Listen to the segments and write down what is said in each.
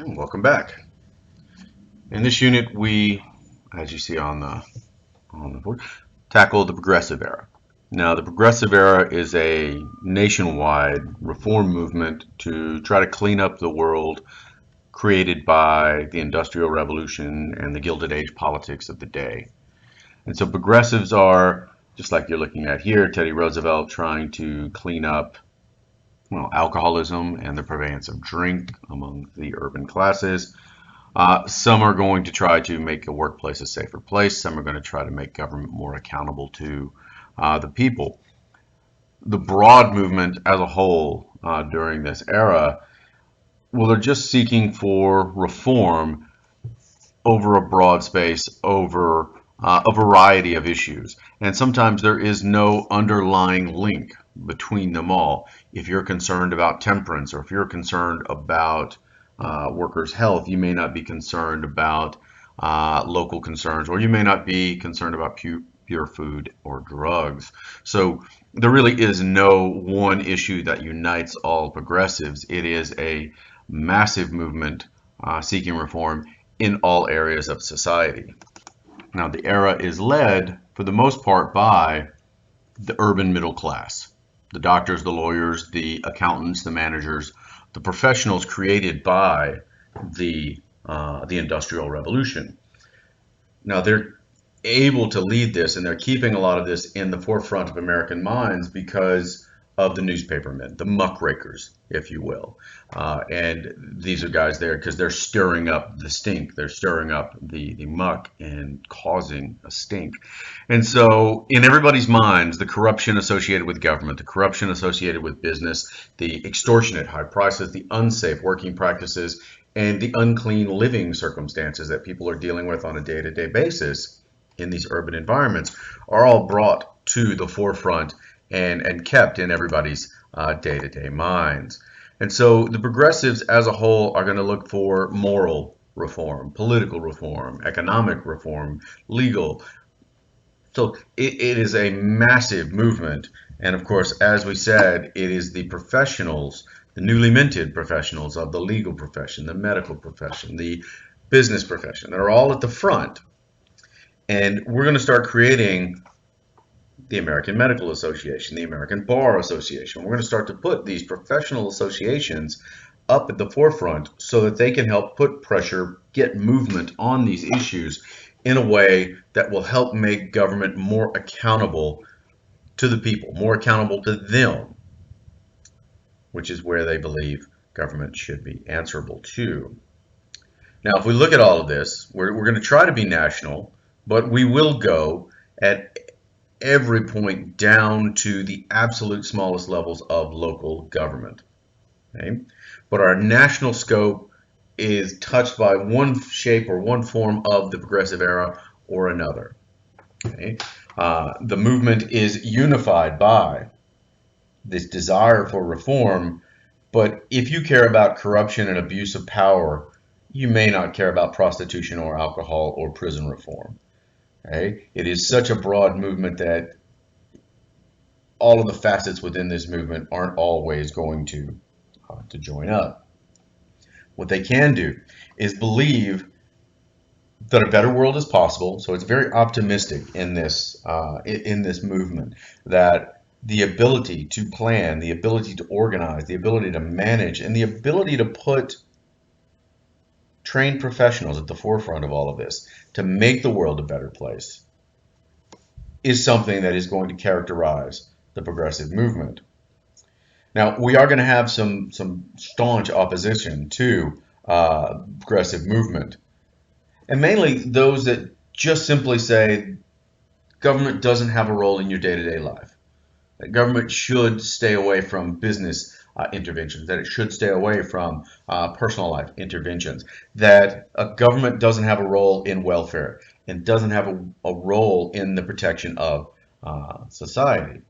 And welcome back. In this unit, we, as you see on the board, tackle the Progressive Era. Now, the Progressive Era is a nationwide reform movement to try to clean up the world created by the Industrial Revolution and the Gilded Age politics of the day. And so, progressives are just like you're looking at here, Teddy Roosevelt trying to clean up alcoholism and the prevalence of drink among the urban classes. Some are going to try to make a workplace a safer place. Some are going to try to make government more accountable to the people. The broad movement as a whole during this era, well, they're just seeking for reform over a broad space, over a variety of issues. And sometimes there is no underlying link between them all. If you're concerned about temperance or if you're concerned about workers' health, you may not be concerned about local concerns, or you may not be concerned about pure food or drugs. So there really is no one issue that unites all progressives. It is a massive movement seeking reform in all areas of society. Now, the era is led, for the most part, by the urban middle class, the doctors, the lawyers, the accountants, the managers, the professionals created by the Industrial Revolution. Now, they're able to lead this, and they're keeping a lot of this in the forefront of American minds because of the newspapermen, the muckrakers, if you will. And these are guys there because they're stirring up the stink. They're stirring up the muck and causing a stink. And so, in everybody's minds, the corruption associated with government, the corruption associated with business, the extortionate high prices, the unsafe working practices, and the unclean living circumstances that people are dealing with on a day-to-day basis in these urban environments are all brought to the forefront and kept in everybody's day-to-day minds. And so the progressives as a whole are going to look for moral reform, political reform, economic reform, legal. So it is a massive movement. And of course, as we said, it is the professionals, the newly minted professionals of the legal profession, the medical profession, the business profession that are all at the front. And we're going to start creating the American Medical Association, the American Bar Association. We're going to start to put these professional associations up at the forefront so that they can help put pressure, get movement on these issues in a way that will help make government more accountable to the people, more accountable to them, which is where they believe government should be answerable to. Now, if we look at all of this, we're going to try to be national, but we will go at every point down to the absolute smallest levels of local government. Okay? But our national scope is touched by one shape or one form of the progressive era or another. Okay? The movement is unified by this desire for reform, but if you care about corruption and abuse of power, you may not care about prostitution or alcohol or prison reform. Okay? It is such a broad movement that all of the facets within this movement aren't always going to join up. What they can do is believe that a better world is possible. So it's very optimistic in this movement that the ability to plan, the ability to organize, the ability to manage, and the ability to put trained professionals at the forefront of all of this to make the world a better place is something that is going to characterize the progressive movement. Now, we are going to have some staunch opposition to progressive movement, and mainly those that just simply say government doesn't have a role in your day-to-day life. That government should stay away from business interventions, that it should stay away from personal life interventions, that a government doesn't have a role in welfare and doesn't have a role in the protection of society,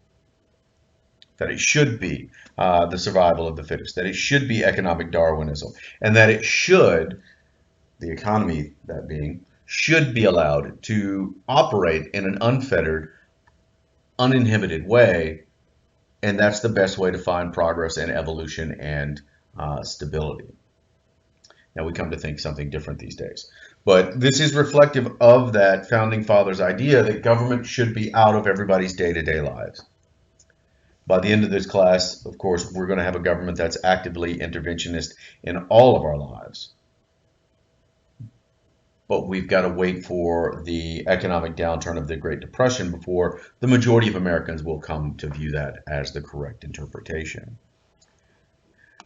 that it should be the survival of the fittest, that it should be economic Darwinism, and that it should, the economy that being, should be allowed to operate in an unfettered, uninhibited way, and that's the best way to find progress and evolution and stability. Now we come to think something different these days. But this is reflective of that founding fathers idea that government should be out of everybody's day-to-day lives. By the end of this class, of course, we're going to have a government that's actively interventionist in all of our lives. But we've got to wait for the economic downturn of the Great Depression before the majority of Americans will come to view that as the correct interpretation.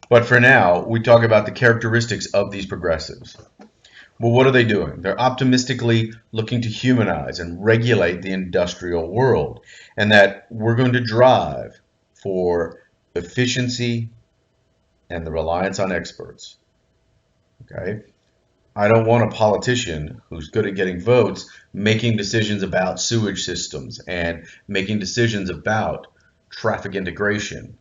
But for now, we talk about the characteristics of these progressives. Well, what are they doing? They're optimistically looking to humanize and regulate the industrial world, and that we're going to drive for efficiency and the reliance on experts. Okay? I don't want a politician who's good at getting votes making decisions about sewage systems and making decisions about traffic integration.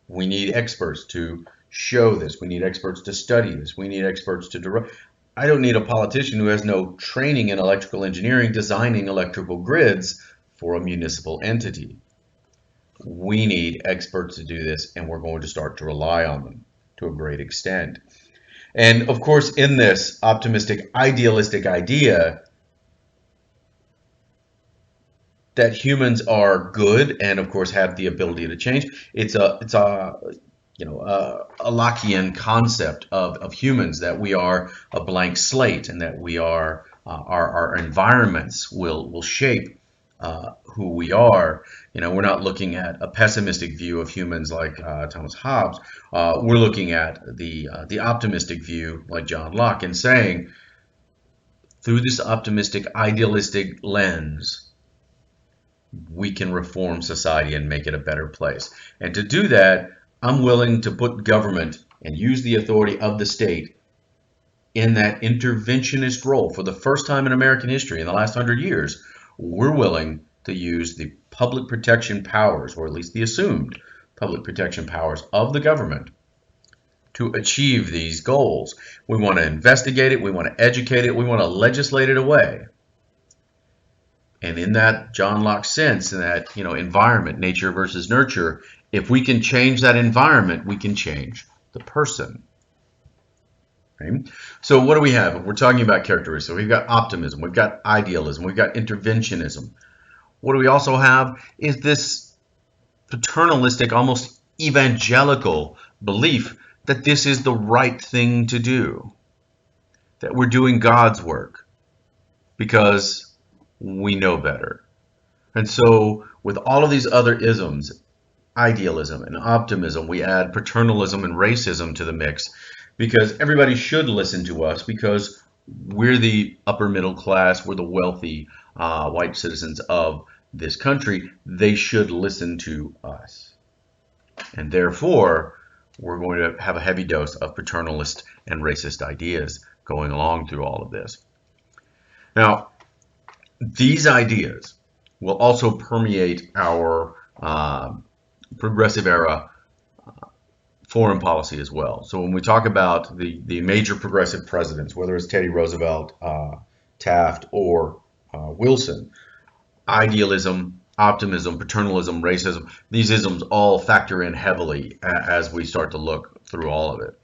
We need experts to show this. We need experts to study this. We need experts to direct. I don't need a politician who has no training in electrical engineering designing electrical grids for a municipal entity. We need experts to do this, and we're going to start to rely on them to a great extent. And of course, in this optimistic, idealistic idea that humans are good and of course have the ability to change, it's a Lockean concept of humans, that we are a blank slate and that we are our environments will shape who we are. We're not looking at a pessimistic view of humans like Thomas Hobbes. We're looking at the optimistic view like John Locke, and saying through this optimistic, idealistic lens, we can reform society and make it a better place. And to do that, I'm willing to put government and use the authority of the state in that interventionist role. For the first time in American history, in the last 100 years, we're willing to use the public protection powers, or at least the assumed public protection powers of the government, to achieve these goals. We want to investigate it, we want to educate it, we want to legislate it away. And in that John Locke sense, in that environment, nature versus nurture, if we can change that environment, we can change the person. Okay? So what do we have? We're talking about characteristics. We've got optimism, we've got idealism, we've got interventionism. What do we also have is this paternalistic, almost evangelical belief that this is the right thing to do, that we're doing God's work because we know better. And so with all of these other isms, idealism and optimism, we add paternalism and racism to the mix, because everybody should listen to us because we're the upper middle class, we're the wealthy white citizens of this country. They should listen to us. And therefore, we're going to have a heavy dose of paternalist and racist ideas going along through all of this. Now, these ideas will also permeate our progressive era foreign policy as well. So when we talk about the major progressive presidents, whether it's Teddy Roosevelt, Taft, or Wilson, idealism, optimism, paternalism, racism, these isms all factor in heavily as we start to look through all of it.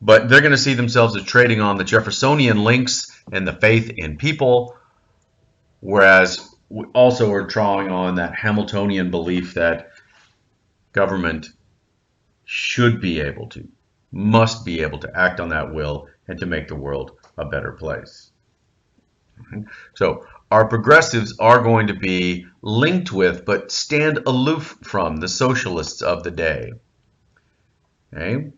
But they're going to see themselves as trading on the Jeffersonian links and the faith in people, whereas we also are drawing on that Hamiltonian belief that government should be able to, must be able to act on that will and to make the world a better place. So our progressives are going to be linked with, but stand aloof from, the socialists of the day. Okay?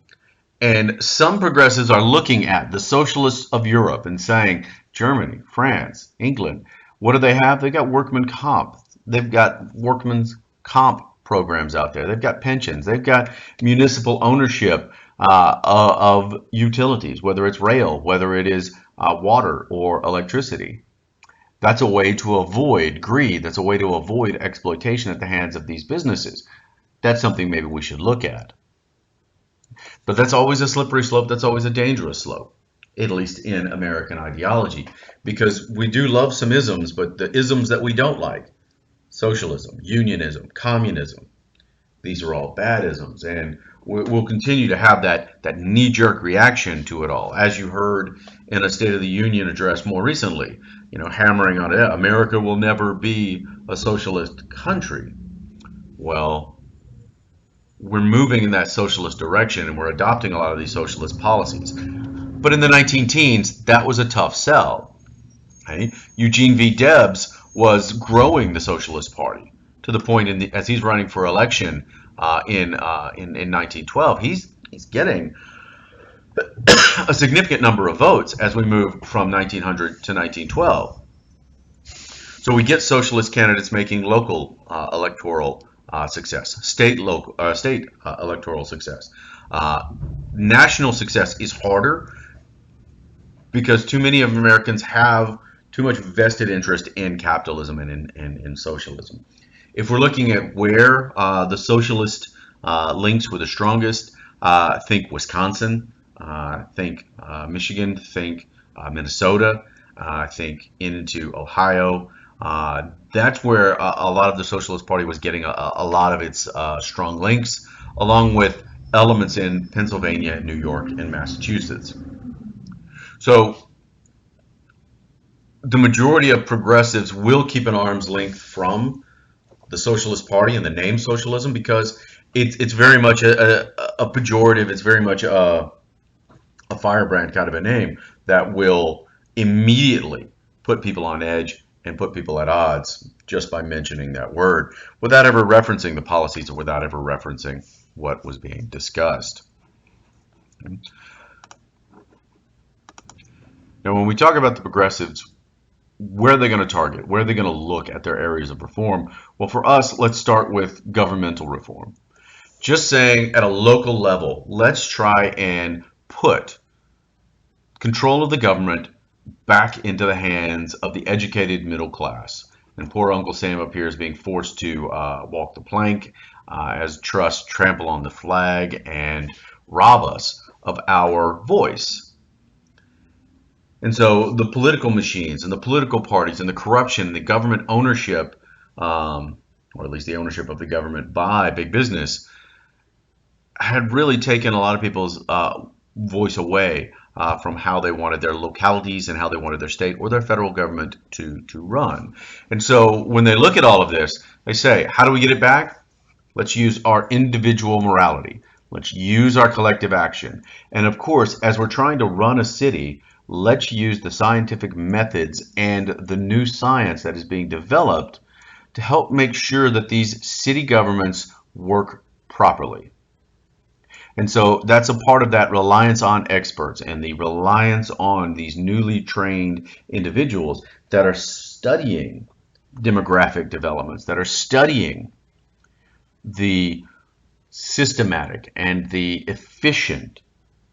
And some progressives are looking at the socialists of Europe and saying, Germany, France, England, what do they have? They've got workman comp. They've got workman's comp programs out there. They've got pensions. They've got municipal ownership of utilities, whether it's rail, whether it is water or electricity. That's a way to avoid greed. That's a way to avoid exploitation at the hands of these businesses. That's something maybe we should look at. But that's always a slippery slope. That's always a dangerous slope, at least in American ideology, because we do love some isms, but the isms that we don't like, socialism, unionism, communism, these are all bad isms, and we'll continue to have that knee-jerk reaction to it all, as you heard in a State of the Union address more recently, hammering on it, America will never be a socialist country. Well, we're moving in that socialist direction and we're adopting a lot of these socialist policies. But in the 19 teens, that was a tough sell. Right? Eugene V. Debs was growing the Socialist Party to the point, as he's running for election in 1912, he's getting a significant number of votes as we move from 1900 to 1912. So we get socialist candidates making local electoral success, state electoral success. National success is harder because too many of Americans have too much vested interest in capitalism and in socialism. If we're looking at where the socialist links were the strongest, think Wisconsin, think Michigan, think Minnesota, think into Ohio. That's where a lot of the Socialist Party was getting a lot of its strong links, along with elements in Pennsylvania, New York, and Massachusetts. So the majority of progressives will keep an arm's length from the Socialist Party and the name socialism because it's very much a pejorative. It's very much a firebrand kind of a name that will immediately put people on edge and put people at odds just by mentioning that word without ever referencing the policies or without ever referencing what was being discussed. Now, when we talk about the progressives, where are they going to target? Where are they going to look at their areas of reform? Well, for us, let's start with governmental reform. Just saying at a local level, let's try and put control of the government back into the hands of the educated middle class. And poor Uncle Sam up here is being forced to walk the plank as trusts trample on the flag and rob us of our voice. And so the political machines and the political parties and the corruption, the government ownership, or at least the ownership of the government by big business, had really taken a lot of people's voice away from how they wanted their localities and how they wanted their state or their federal government to run. And so when they look at all of this, they say, how do we get it back? Let's use our individual morality. Let's use our collective action. And of course, as we're trying to run a city, let's use the scientific methods and the new science that is being developed to help make sure that these city governments work properly. And so that's a part of that reliance on experts and the reliance on these newly trained individuals that are studying demographic developments, that are studying the systematic and the efficient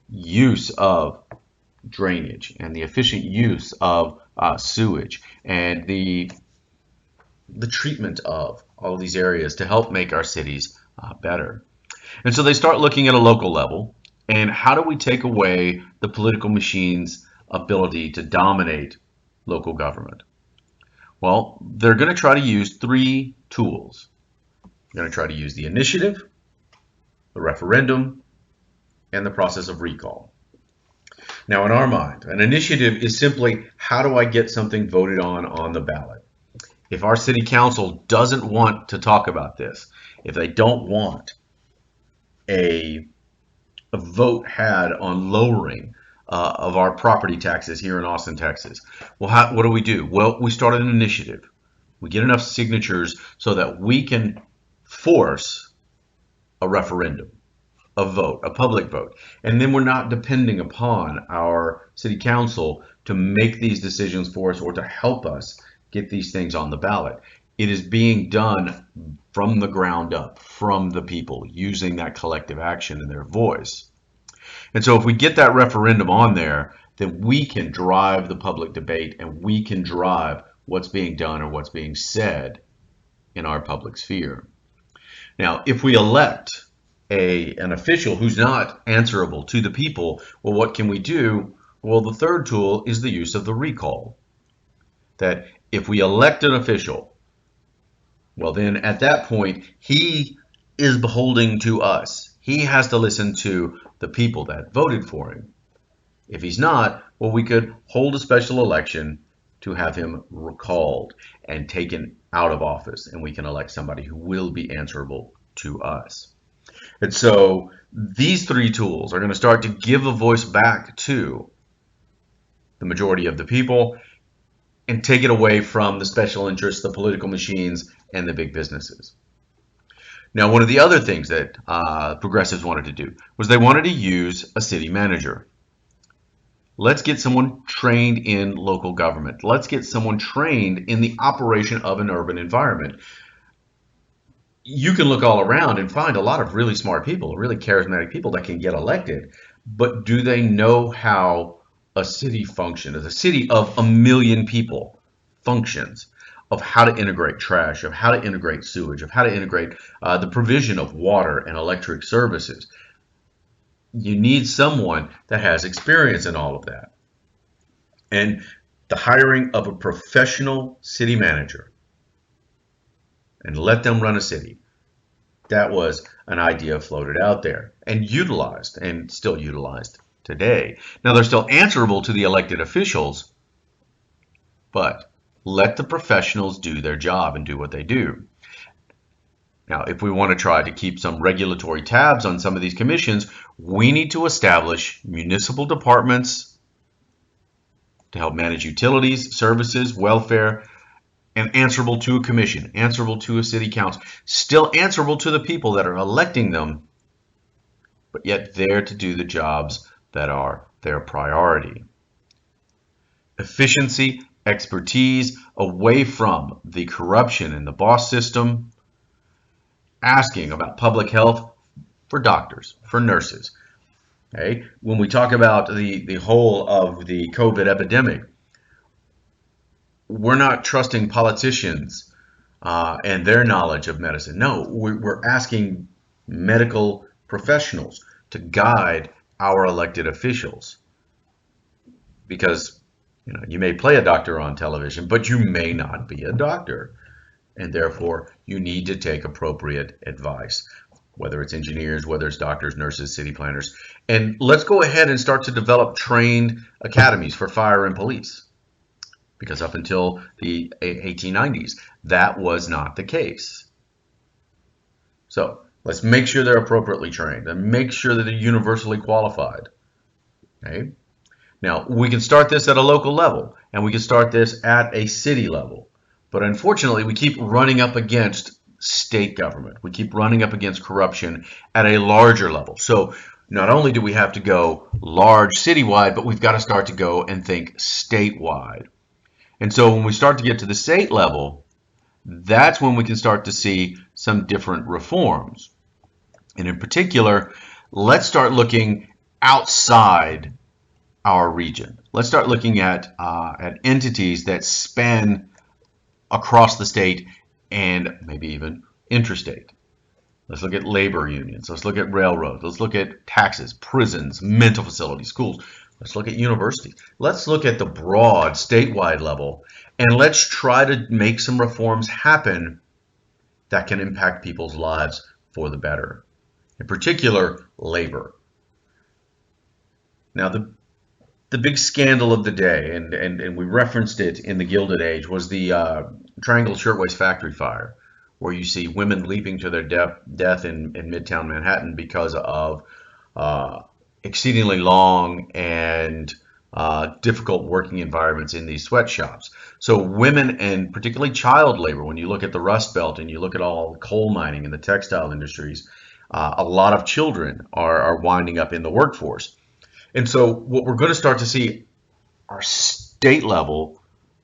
use of drainage and the efficient use of sewage and the treatment of all of these areas to help make our cities better. And so they start looking at a local level and how do we take away the political machine's ability to dominate local government? Well, they're going to try to use three tools. They're going to try to use the initiative, the referendum, and the process of recall. Now, in our mind, an initiative is simply how do I get something voted on the ballot? If our city council doesn't want to talk about this, if they don't want a vote had on lowering of our property taxes here in Austin, Texas, well, what do? Well, we start an initiative. We get enough signatures so that we can force a referendum, a vote, a public vote. And then we're not depending upon our city council to make these decisions for us or to help us get these things on the ballot. It is being done from the ground up, from the people, using that collective action and their voice. And so if we get that referendum on there, then we can drive the public debate and we can drive what's being done or what's being said in our public sphere. Now, if we elect an official who's not answerable to the people, well, what can we do? Well, the third tool is the use of the recall. That if we elect an official, well, then at that point, he is beholden to us. He has to listen to the people that voted for him. If he's not, well, we could hold a special election to have him recalled and taken out of office, and we can elect somebody who will be answerable to us. And so these three tools are going to start to give a voice back to the majority of the people and take it away from the special interests, the political machines, and the big businesses. Now, one of the other things that progressives wanted to do was they wanted to use a city manager. Let's get someone trained in local government. Let's get someone trained in the operation of an urban environment. You can look all around and find a lot of really smart people, really charismatic people that can get elected, but do they know how a city functions, a city of 1 million people functions, of how to integrate trash, of how to integrate sewage, of how to integrate the provision of water and electric services? You need someone that has experience in all of that. And the hiring of a professional city manager and let them run a city, that was an idea floated out there and utilized, and still utilized today. Now, they're still answerable to the elected officials, but let the professionals do their job and do what they do. Now, if we want to try to keep some regulatory tabs on some of these commissions, we need to establish municipal departments to help manage utilities, services, welfare, and answerable to a commission, answerable to a city council, still answerable to the people that are electing them, but yet there to do the jobs that are their priority. Efficiency, expertise, away from the corruption in the boss system, asking about public health for doctors, for nurses. Okay? When we talk about the whole of the COVID epidemic, we're not trusting politicians and their knowledge of medicine. No, we're asking medical professionals to guide our elected officials, because you may play a doctor on television, but you may not be a doctor, and therefore you need to take appropriate advice, whether it's engineers, whether it's doctors, nurses, city planners. And let's go ahead and start to develop trained academies for fire and police, because up until the 1890s, that was not the case. So let's make sure they're appropriately trained and make sure that they're universally qualified. Okay? Now, we can start this at a local level, and we can start this at a city level. But unfortunately, we keep running up against state government. We keep running up against corruption at a larger level. So not only do we have to go large citywide, but we've got to start to go and think statewide. And so when we start to get to the state level, that's when we can start to see some different reforms. And in particular, let's start looking outside our region. Let's start looking at entities that span across the state and maybe even interstate. Let's look at labor unions. Let's look at railroads. Let's look at taxes, prisons, mental facilities, schools. Let's look at universities. Let's look at the broad statewide level, and let's try to make some reforms happen that can impact people's lives for the better. In particular, labor. Now, the big scandal of the day, and we referenced it in the Gilded Age, was the Triangle Shirtwaist Factory fire, where you see women leaping to their death in Midtown Manhattan because of exceedingly long and difficult working environments in these sweatshops. So women, and particularly child labor, when you look at the Rust Belt and you look at all the coal mining and the textile industries, a lot of children are winding up in the workforce. And so what we're going to start to see are state level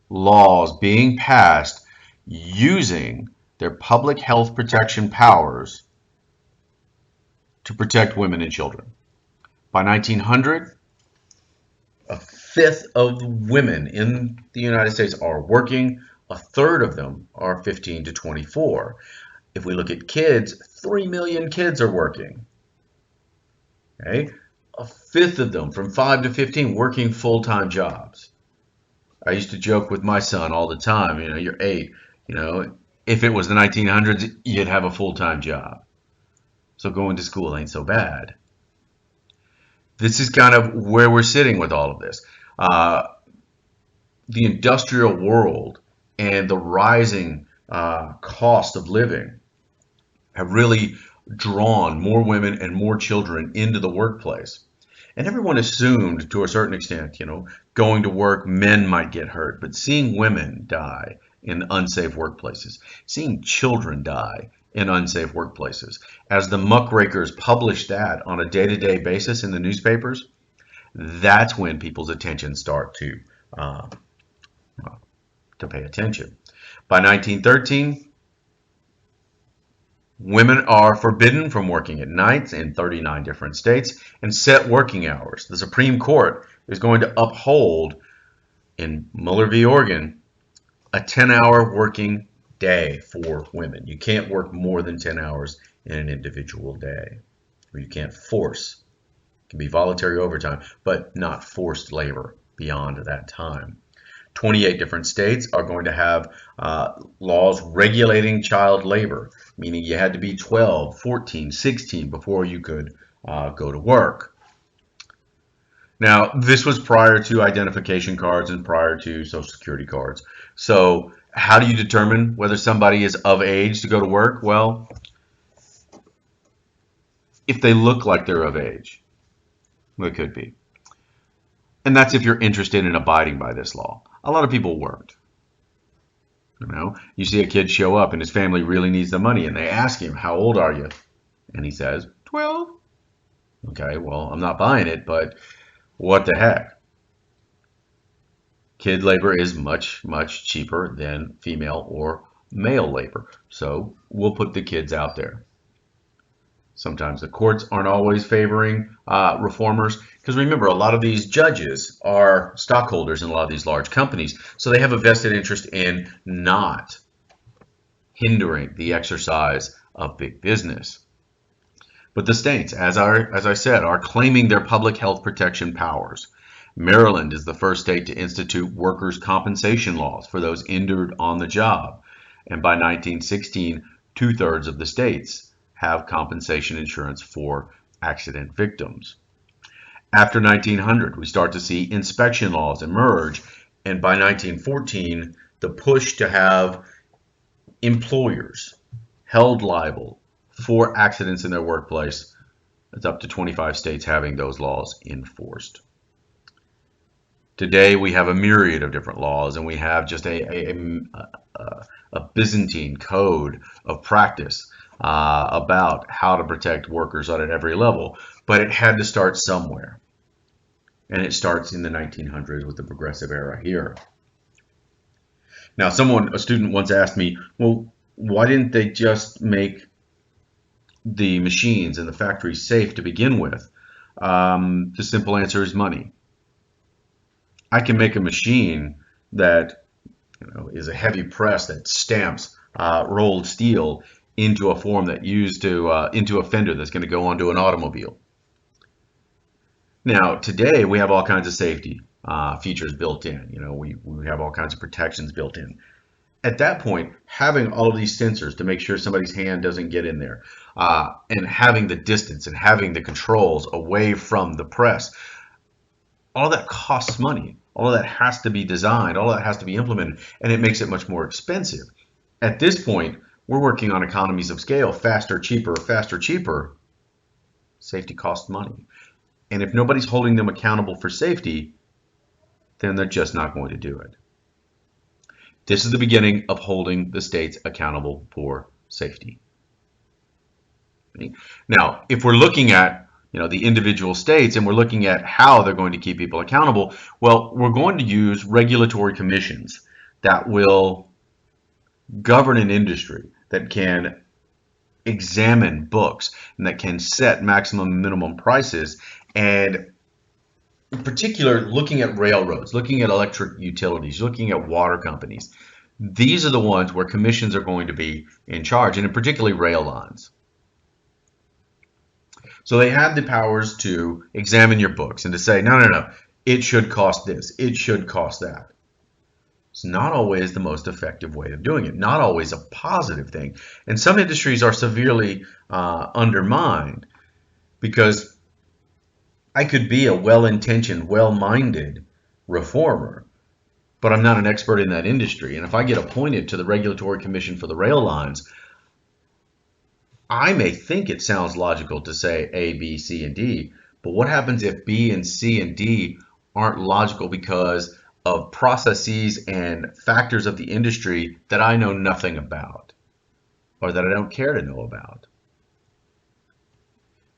laws being passed using their public health protection powers to protect women and children. By 1900, a fifth of women in the United States are working. A third of them are 15 to 24. If we look at kids, 3 million kids are working. Okay? A fifth of them, from 5 to 15, working full-time jobs. I used to joke with my son all the time, you're 8, if it was the 1900s, you'd have a full-time job. so going to school ain't so bad. This is kind of where we're sitting with all of this. The industrial world and the rising cost of living have really drawn more women and more children into the workplace. And everyone assumed to a certain extent, going to work, men might get hurt, but seeing women die in unsafe workplaces, seeing children die in unsafe workplaces, as the muckrakers publish that on a day-to-day basis in the newspapers, that's when people's attention start to pay attention. By 1913, women are forbidden from working at nights in 39 different states and set working hours. The Supreme Court is going to uphold, in Muller v. Oregon, a 10-hour working day for women. You can't work more than 10 hours in an individual day. Or you can't force. It can be voluntary overtime, but not forced labor beyond that time. 28 different states are going to have laws regulating child labor, meaning you had to be 12, 14, 16 before you could go to work. Now, this was prior to identification cards and prior to Social Security cards. So how do you determine whether somebody is of age to go to work? Well, if they look like they're of age, it could be. And that's if you're interested in abiding by this law. A lot of people weren't. You see a kid show up and his family really needs the money and they ask him, how old are you? And he says, 12. Okay, well, I'm not buying it, but what the heck? Kid labor is much, much cheaper than female or male labor. So we'll put the kids out there. Sometimes the courts aren't always favoring reformers, because remember, a lot of these judges are stockholders in a lot of these large companies, so they have a vested interest in not hindering the exercise of big business. But the states, as I said, are claiming their public health protection powers. Maryland is the first state to institute workers' compensation laws for those injured on the job, and by 1916, 2/3 of the states have compensation insurance for accident victims. After 1900, we start to see inspection laws emerge, and by 1914, the push to have employers held liable for accidents in their workplace, it's up to 25 states having those laws enforced. Today, we have a myriad of different laws, and we have just a Byzantine code of practice about how to protect workers at every level, but it had to start somewhere. And it starts in the 1900s with the Progressive Era here. Now, a student once asked me, well, why didn't they just make the machines in the factory safe to begin with? The simple answer is money. I can make a machine that is a heavy press that stamps rolled steel into a form that used to into a fender that's going to go onto an automobile. Now today we have all kinds of safety features built in. We have all kinds of protections built in. At that point, having all of these sensors to make sure somebody's hand doesn't get in there, and having the distance and having the controls away from the press, all that costs money. All of that has to be designed. All of that has to be implemented, and it makes it much more expensive. At this point, we're working on economies of scale, faster, cheaper, faster, cheaper. Safety costs money. And if nobody's holding them accountable for safety, then they're just not going to do it. This is the beginning of holding the states accountable for safety. Now, if we're looking at the individual states and we're looking at how they're going to keep people accountable, well, we're going to use regulatory commissions that will govern an industry, that can examine books, and that can set maximum and minimum prices, and in particular looking at railroads, looking at electric utilities, looking at water companies. These are the ones where commissions are going to be in charge, and in particularly rail lines. So they have the powers to examine your books and to say, no, it should cost this, it should cost that. It's not always the most effective way of doing it, not always a positive thing. And some industries are severely undermined because I could be a well-intentioned, well-minded reformer, but I'm not an expert in that industry. And if I get appointed to the Regulatory Commission for the rail lines, I may think it sounds logical to say A, B, C, and D, but what happens if B and C and D aren't logical because of processes and factors of the industry that I know nothing about or that I don't care to know about?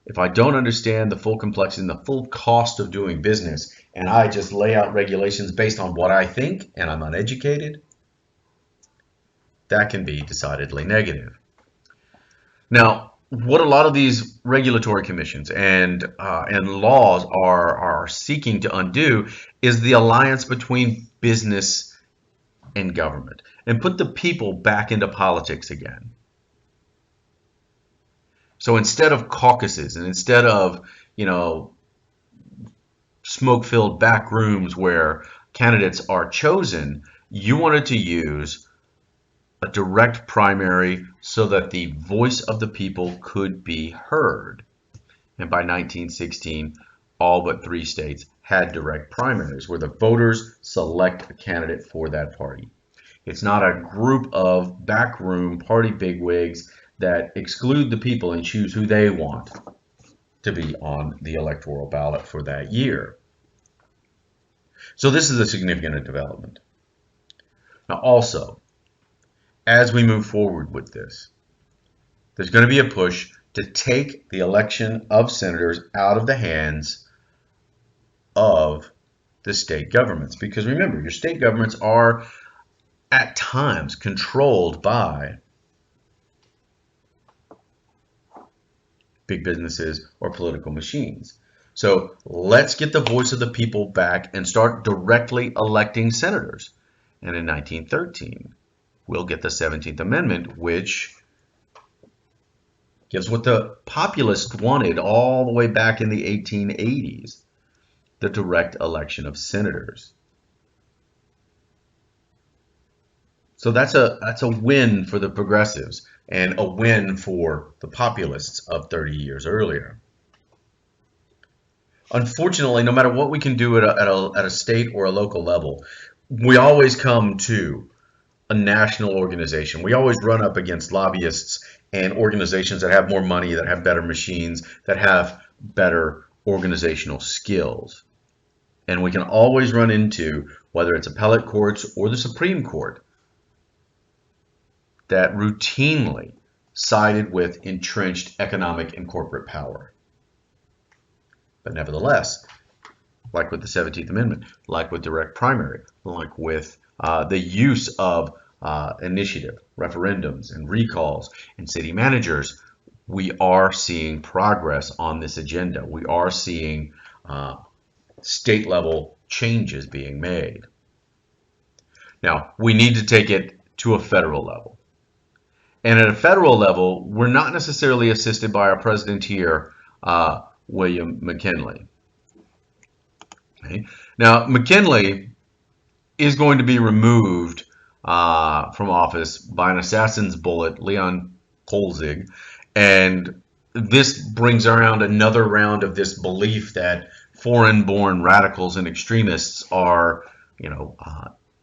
If I don't understand the full complexity and the full cost of doing business, and I just lay out regulations based on what I think and I'm uneducated, that can be decidedly negative. Now, what a lot of these regulatory commissions and laws are seeking to undo is the alliance between business and government and put the people back into politics again. So instead of caucuses and instead of, smoke-filled back rooms where candidates are chosen, you wanted to use a direct primary so that the voice of the people could be heard. And by 1916, all but 3 states had direct primaries where the voters select a candidate for that party. It's not a group of backroom party bigwigs that exclude the people and choose who they want to be on the electoral ballot for that year. So this is a significant development. Now also, as we move forward with this, there's going to be a push to take the election of senators out of the hands of the state governments. Because remember, your state governments are at times controlled by big businesses or political machines. So let's get the voice of the people back and start directly electing senators. And in 1913, we'll get the 17th Amendment, which gives what the populists wanted all the way back in the 1880s, the direct election of senators. So that's a win for the progressives and a win for the populists of 30 years earlier. Unfortunately, no matter what we can do at a state or a local level, we always come to a national organization. We always run up against lobbyists and organizations that have more money, that have better machines, that have better organizational skills. And we can always run into, whether it's appellate courts or the Supreme Court, that routinely sided with entrenched economic and corporate power. But nevertheless, like with the 17th Amendment, like with direct primary, like with the use of initiative, referendums, and recalls, and city managers, we are seeing progress on this agenda. We are seeing state level changes being made. Now, we need to take it to a federal level. And at a federal level, we're not necessarily assisted by our president here, William McKinley. Okay. Now, McKinley is going to be removed from office by an assassin's bullet, Leon Kolzig, and this brings around another round of this belief that foreign-born radicals and extremists are,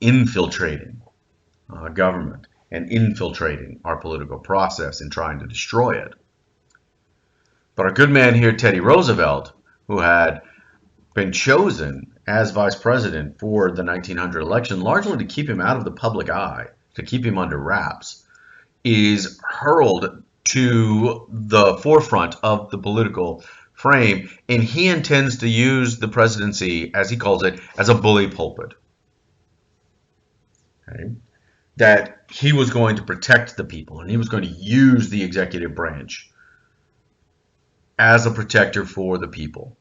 infiltrating government and infiltrating our political process and trying to destroy it. But our good man here, Teddy Roosevelt, who had been chosen as vice president for the 1900 election, largely to keep him out of the public eye, to keep him under wraps, is hurled to the forefront of the political frame, and he intends to use the presidency, as he calls it, as a bully pulpit. Okay? That he was going to protect the people, and he was going to use the executive branch as a protector for the people.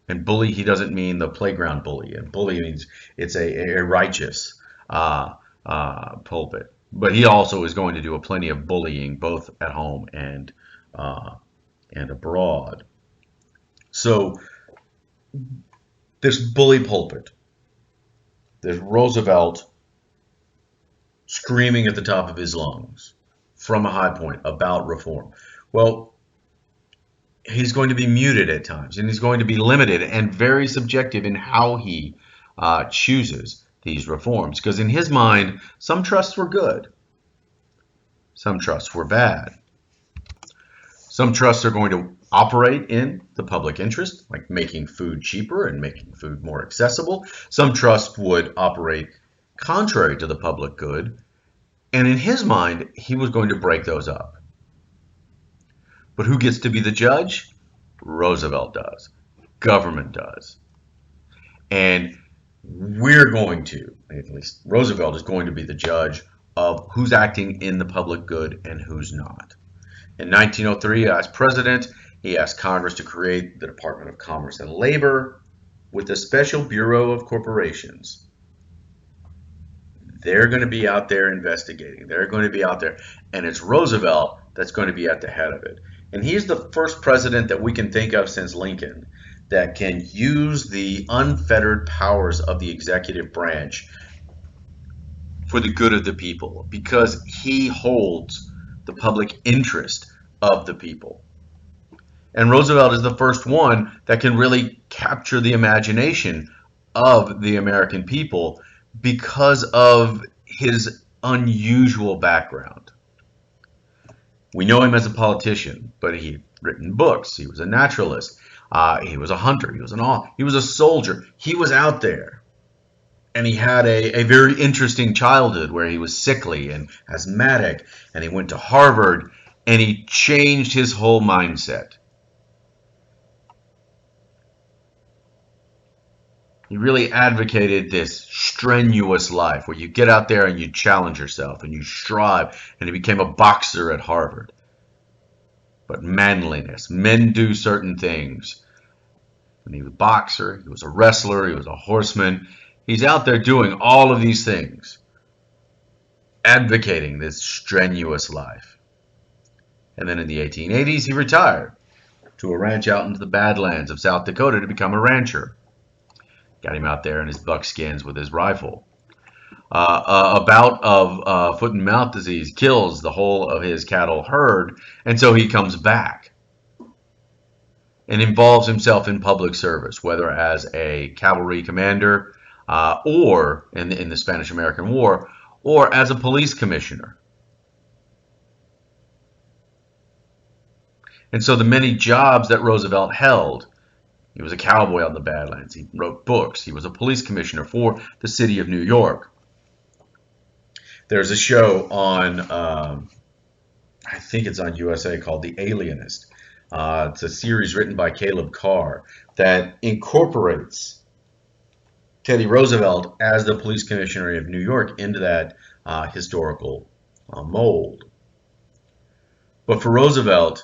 And bully, he doesn't mean the playground bully. And bully means it's a righteous pulpit. But he also is going to do a plenty of bullying, both at home and abroad. So this bully pulpit There's Roosevelt screaming at the top of his lungs from a high point about reform. Well, he's going to be muted at times, and he's going to be limited and very subjective in how he chooses these reforms. Because in his mind, some trusts were good, some trusts were bad. Some trusts are going to operate in the public interest, like making food cheaper and making food more accessible. Some trusts would operate contrary to the public good, and in his mind, he was going to break those up. But who gets to be the judge? Roosevelt does. Government does. And we're going to, at least Roosevelt is going to be the judge of who's acting in the public good and who's not. In 1903, as president, he asked Congress to create the Department of Commerce and Labor with a special Bureau of Corporations. They're going to be out there investigating. They're going to be out there. And it's Roosevelt that's going to be at the head of it. And he's the first president that we can think of since Lincoln that can use the unfettered powers of the executive branch for the good of the people, because he holds the public interest of the people. And Roosevelt is the first one that can really capture the imagination of the American people because of his unusual background. We know him as a politician, but he'd written books. He was a naturalist. He was a hunter. He was a soldier. He was out there. And he had a very interesting childhood where he was sickly and asthmatic, and he went to Harvard, and he changed his whole mindset. He really advocated this strenuous life where you get out there and you challenge yourself and you strive, and he became a boxer at Harvard. But manliness, men do certain things. And he was a boxer, he was a wrestler, he was a horseman. He's out there doing all of these things, advocating this strenuous life. And then in the 1880s, he retired to a ranch out into the Badlands of South Dakota to become a rancher. Got him out there in his buckskins with his rifle. A bout of foot and mouth disease kills the whole of his cattle herd, and so he comes back and involves himself in public service, whether as a cavalry commander or in the Spanish-American War, or as a police commissioner. And so the many jobs that Roosevelt held, he was a cowboy on the Badlands, he wrote books, he was a police commissioner for the city of New York. There's a show on, I think it's on USA, called The Alienist. It's a series written by Caleb Carr that incorporates Teddy Roosevelt as the police commissioner of New York into that historical mold. But for Roosevelt,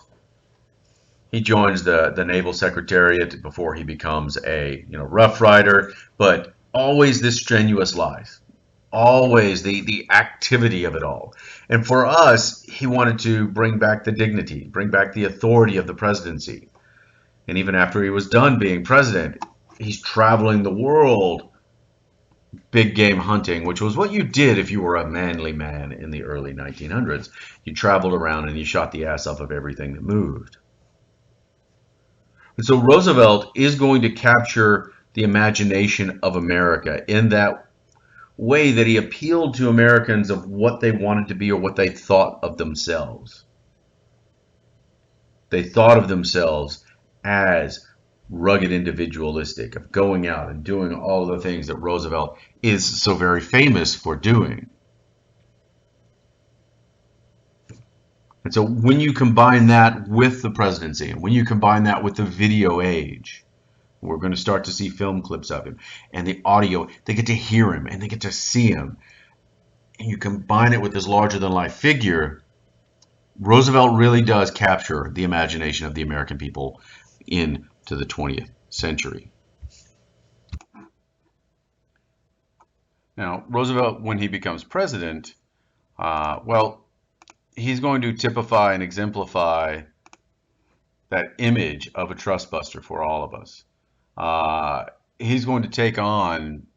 he joins the Naval Secretariat before he becomes a Rough Rider, but always this strenuous life, always the activity of it all. And for us, he wanted to bring back the dignity, bring back the authority of the presidency. And even after he was done being president, he's traveling the world, big game hunting, which was what you did if you were a manly man in the early 1900s. You traveled around and you shot the ass off of everything that moved. And so Roosevelt is going to capture the imagination of America in that way that he appealed to Americans of what they wanted to be or what they thought of themselves. They thought of themselves as rugged individualistic, of going out and doing all of the things that Roosevelt is so very famous for doing. And so when you combine that with the presidency, and when you combine that with the video age, we're going to start to see film clips of him, and the audio, they get to hear him and they get to see him, and you combine it with this larger-than-life figure, Roosevelt really does capture the imagination of the American people into the 20th century. Now, Roosevelt, when he becomes president, well, he's going to typify and exemplify that image of a trust buster for all of us. He's going to take on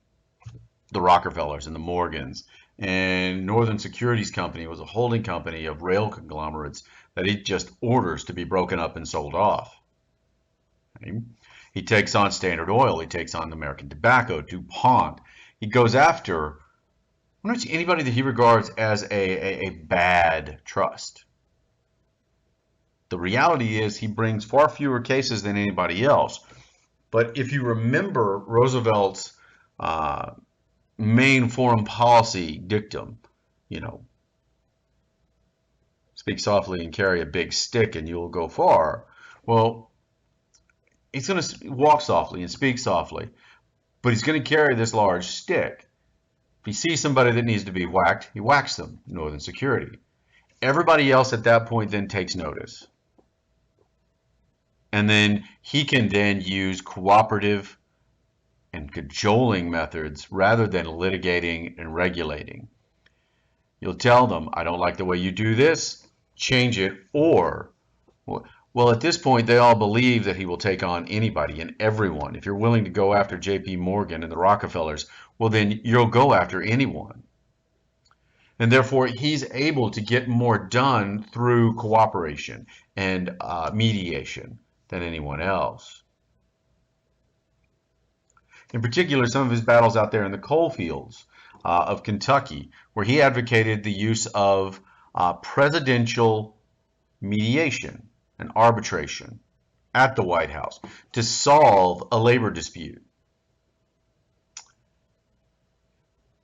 the Rockefellers and the Morgans. And Northern Securities Company was a holding company of rail conglomerates that he just orders to be broken up and sold off. Okay? He takes on Standard Oil. He takes on American Tobacco, DuPont. He goes after pretty much anybody that he regards as a bad trust. The reality is he brings far fewer cases than anybody else. But if you remember Roosevelt's main foreign policy dictum, you know, speak softly and carry a big stick and you'll go far. Well, he's going to walk softly and speak softly, but he's going to carry this large stick. If he sees somebody that needs to be whacked, he whacks them, Northern Security. Everybody else at that point then takes notice. And then he can then use cooperative and cajoling methods rather than litigating and regulating. You'll tell them, I don't like the way you do this, change it, or, well, at this point, they all believe that he will take on anybody and everyone. If you're willing to go after J.P. Morgan and the Rockefellers, well, then you'll go after anyone. And therefore, he's able to get more done through cooperation and mediation than anyone else. In particular, some of his battles out there in the coal fields of Kentucky, where he advocated the use of presidential mediation and arbitration at the White House to solve a labor dispute.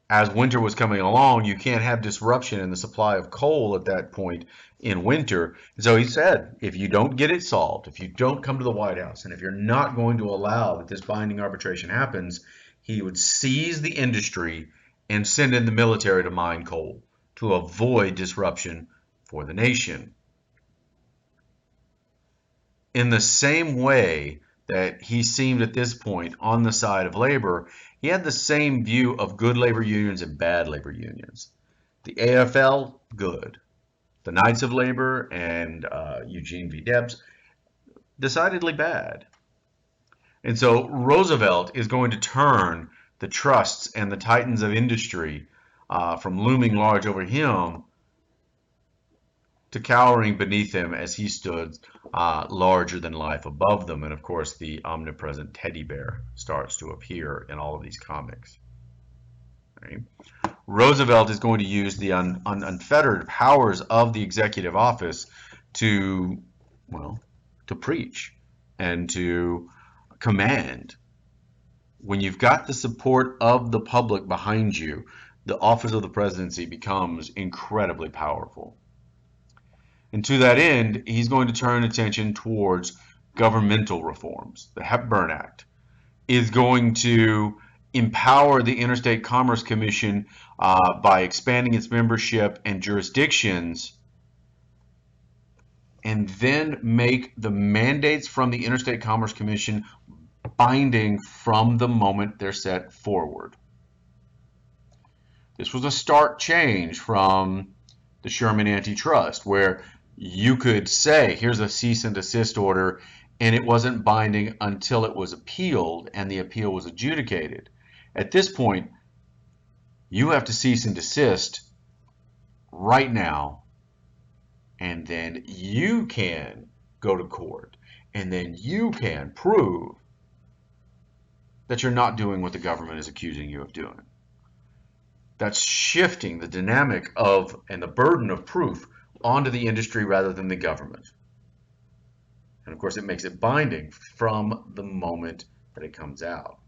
As winter was coming along, you can't have disruption in the supply of coal at that point in winter. And so he said, if you don't get it solved, if you don't come to the White House, and if you're not going to allow that this binding arbitration happens, he would seize the industry and send in the military to mine coal to avoid disruption for the nation. In the same way that he seemed at this point on the side of labor, he had the same view of good labor unions and bad labor unions. The AFL, good. The Knights of Labor and Eugene V. Debs, decidedly bad. And so Roosevelt is going to turn the trusts and the titans of industry from looming large over him to cowering beneath him as he stood larger than life above them. And of course, the omnipresent teddy bear starts to appear in all of these comics. Right? Roosevelt is going to use the unfettered powers of the executive office to, well, to preach and to command. When you've got the support of the public behind you, the office of the presidency becomes incredibly powerful. And to that end, he's going to turn attention towards governmental reforms. The Hepburn Act is going to empower the Interstate Commerce Commission by expanding its membership and jurisdictions, and then make the mandates from the Interstate Commerce Commission binding from the moment they're set forward. This was a stark change from the Sherman Antitrust, where you could say, here's a cease and desist order, and it wasn't binding until it was appealed and the appeal was adjudicated. At this point, you have to cease and desist right now, and then you can go to court, and then you can prove that you're not doing what the government is accusing you of doing. That's shifting the dynamic of and the burden of proof onto the industry rather than the government. And of course, it makes it binding from the moment that it comes out.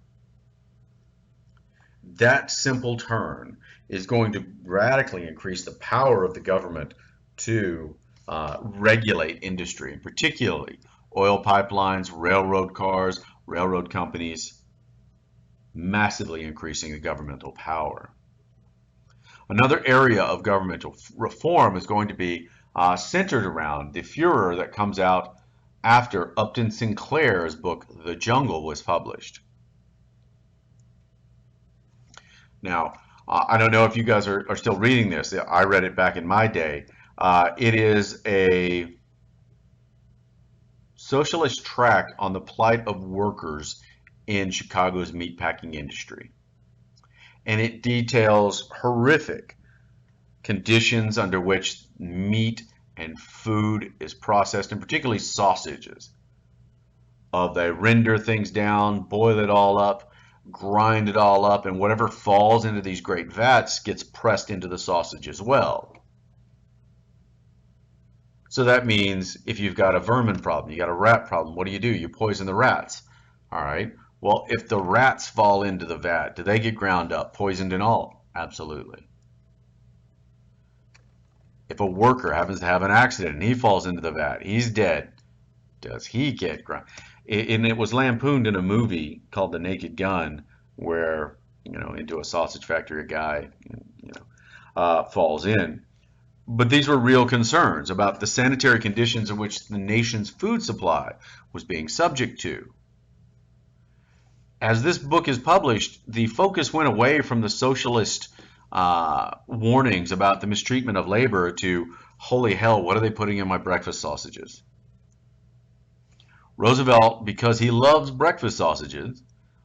That simple turn is going to radically increase the power of the government to regulate industry, and particularly oil pipelines, railroad cars, railroad companies, massively increasing the governmental power. Another area of governmental reform is going to be centered around the furor that comes out after Upton Sinclair's book, The Jungle, was published. Now, I don't know if you guys are still reading this. I read it back in my day. It is a socialist tract on the plight of workers in Chicago's meatpacking industry. and it details horrific conditions under which meat and food is processed, and particularly sausages. They render things down, boil it all up, grind it all up, and whatever falls into these great vats gets pressed into the sausage as well. So that means if you've got a vermin problem, you got a rat problem, what do? You poison the rats. All right. Well, if the rats fall into the vat, do they get ground up, poisoned and all? Absolutely. If a worker happens to have an accident and he falls into the vat, he's dead. Does he get ground? And it was lampooned in a movie called The Naked Gun, where, into a sausage factory, a guy, falls in. But these were real concerns about the sanitary conditions in which the nation's food supply was being subject to. As this book is published, the focus went away from the socialist warnings about the mistreatment of labor to, holy hell, what are they putting in my breakfast sausages? Roosevelt, because he loves breakfast sausages,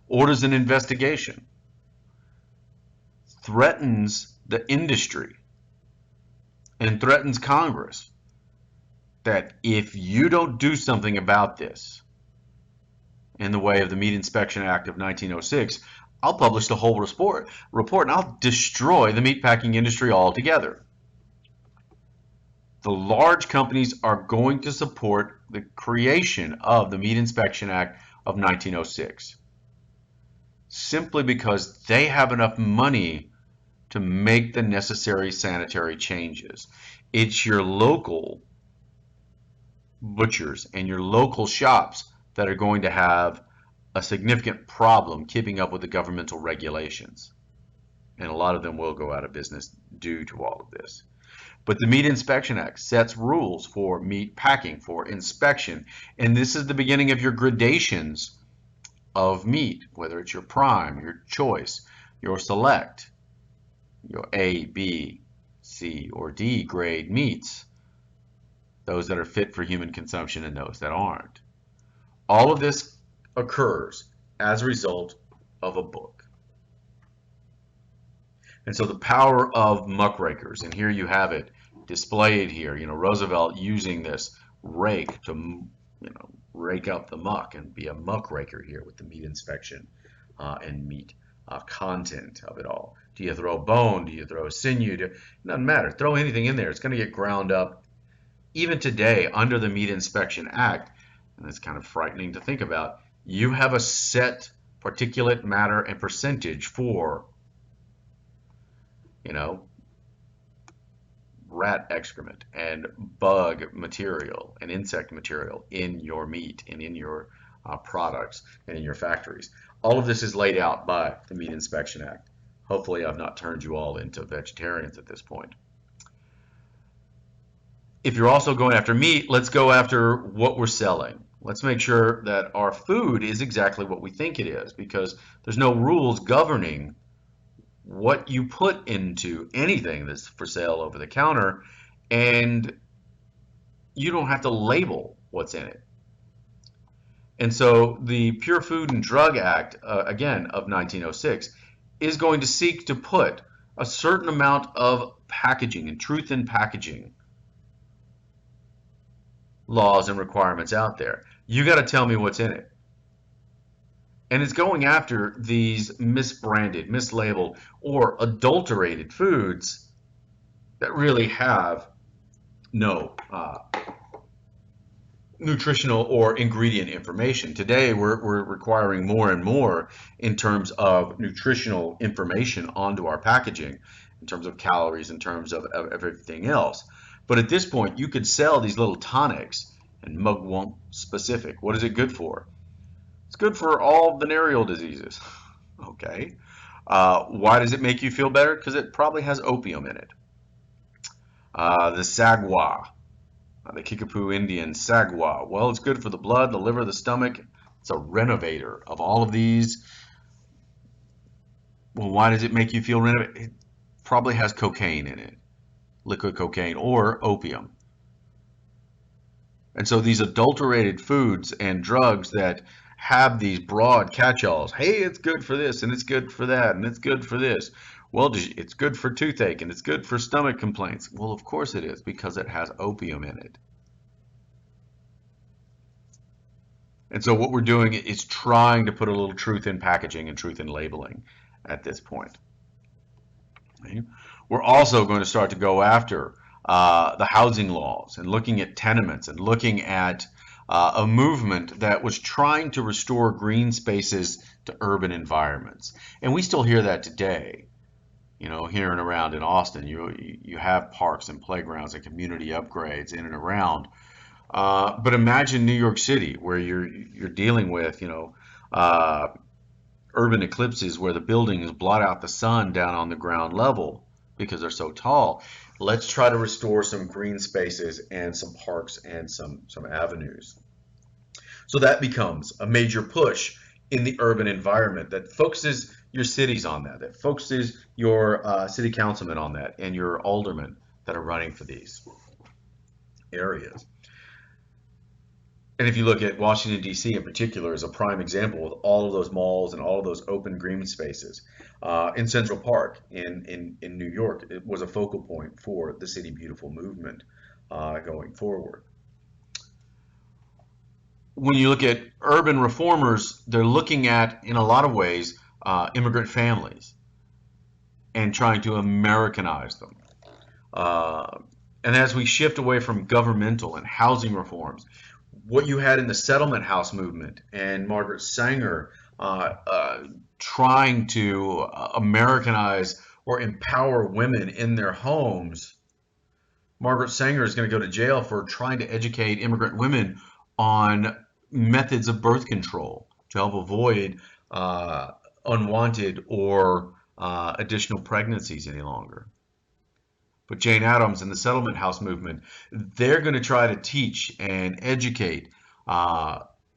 orders an investigation, threatens the industry, and threatens Congress that if you don't do something about this in the way of the Meat Inspection Act of 1906, I'll publish the whole report and I'll destroy the meatpacking industry altogether. The large companies are going to support the creation of the Meat Inspection Act of 1906 simply because they have enough money to make the necessary sanitary changes. It's your local butchers and your local shops that are going to have a significant problem keeping up with the governmental regulations. And a lot of them will go out of business due to all of this. But the Meat Inspection Act sets rules for meat packing, for inspection, and this is the beginning of your gradations of meat, whether it's your prime, your choice, your select, your A, B, C, or D grade meats, those that are fit for human consumption and those that aren't. All of this occurs as a result of a book. And so the power of muckrakers, and here you have it displayed here, Roosevelt using this rake to, rake up the muck and be a muckraker here with the meat inspection and meat content of it all. Do you throw bone? Do you throw sinew? It doesn't matter. Throw anything in there. It's going to get ground up. Even today, under the Meat Inspection Act, and it's kind of frightening to think about, you have a set particulate matter and percentage for, rat excrement and bug material and insect material in your meat and in your products and in your factories. All of this is laid out by the Meat Inspection Act. Hopefully I've not turned you all into vegetarians at this point. If you're also going after meat, let's go after what we're selling. Let's make sure that our food is exactly what we think it is, because there's no rules governing what you put into anything that's for sale over the counter, and you don't have to label what's in it. And so the Pure Food and Drug Act, again, of 1906, is going to seek to put a certain amount of packaging and truth in packaging laws and requirements out there. You got to tell me what's in it. And it's going after these misbranded, mislabeled, or adulterated foods that really have no nutritional or ingredient information. Today, we're requiring more and more in terms of nutritional information onto our packaging, in terms of calories, in terms of everything else. But at this point, you could sell these little tonics and mugwump specific. What is it good for? It's good for all venereal diseases. Okay. Why does it make you feel better? Because it probably has opium in it. The sagwa, the Kickapoo Indian sagwa. Well, it's good for the blood, the liver, the stomach. It's a renovator of all of these. Well, why does it make you feel renovated? It probably has cocaine in it, liquid cocaine or opium. And so these adulterated foods and drugs that have these broad catch-alls. Hey, it's good for this, and it's good for that, and it's good for this. Well, it's good for toothache, and it's good for stomach complaints. Well, of course it is, because it has opium in it. And so what we're doing is trying to put a little truth in packaging and truth in labeling at this point. Okay? We're also going to start to go after the housing laws and looking at tenements and looking at a movement that was trying to restore green spaces to urban environments. And we still hear that today. You know, here and around in Austin, you have parks and playgrounds and community upgrades in and around. But imagine New York City, where you're dealing with, urban eclipses where the buildings blot out the sun down on the ground level because they're so tall. Let's try to restore some green spaces and some parks and some avenues. So that becomes a major push in the urban environment that focuses your cities on that focuses your city councilmen on that, and your aldermen that are running for these areas. And if you look at Washington, D.C. in particular as a prime example, with all of those malls and all of those open green spaces, in Central Park in New York, it was a focal point for the City Beautiful movement going forward. When you look at urban reformers, they're looking at, in a lot of ways, immigrant families and trying to Americanize them. And as we shift away from governmental and housing reforms, what you had in the settlement house movement and Margaret Sanger trying to Americanize or empower women in their homes. Margaret Sanger is going to go to jail for trying to educate immigrant women on methods of birth control to help avoid unwanted or additional pregnancies any longer. But Jane Addams and the settlement house movement, they're going to try to teach and educate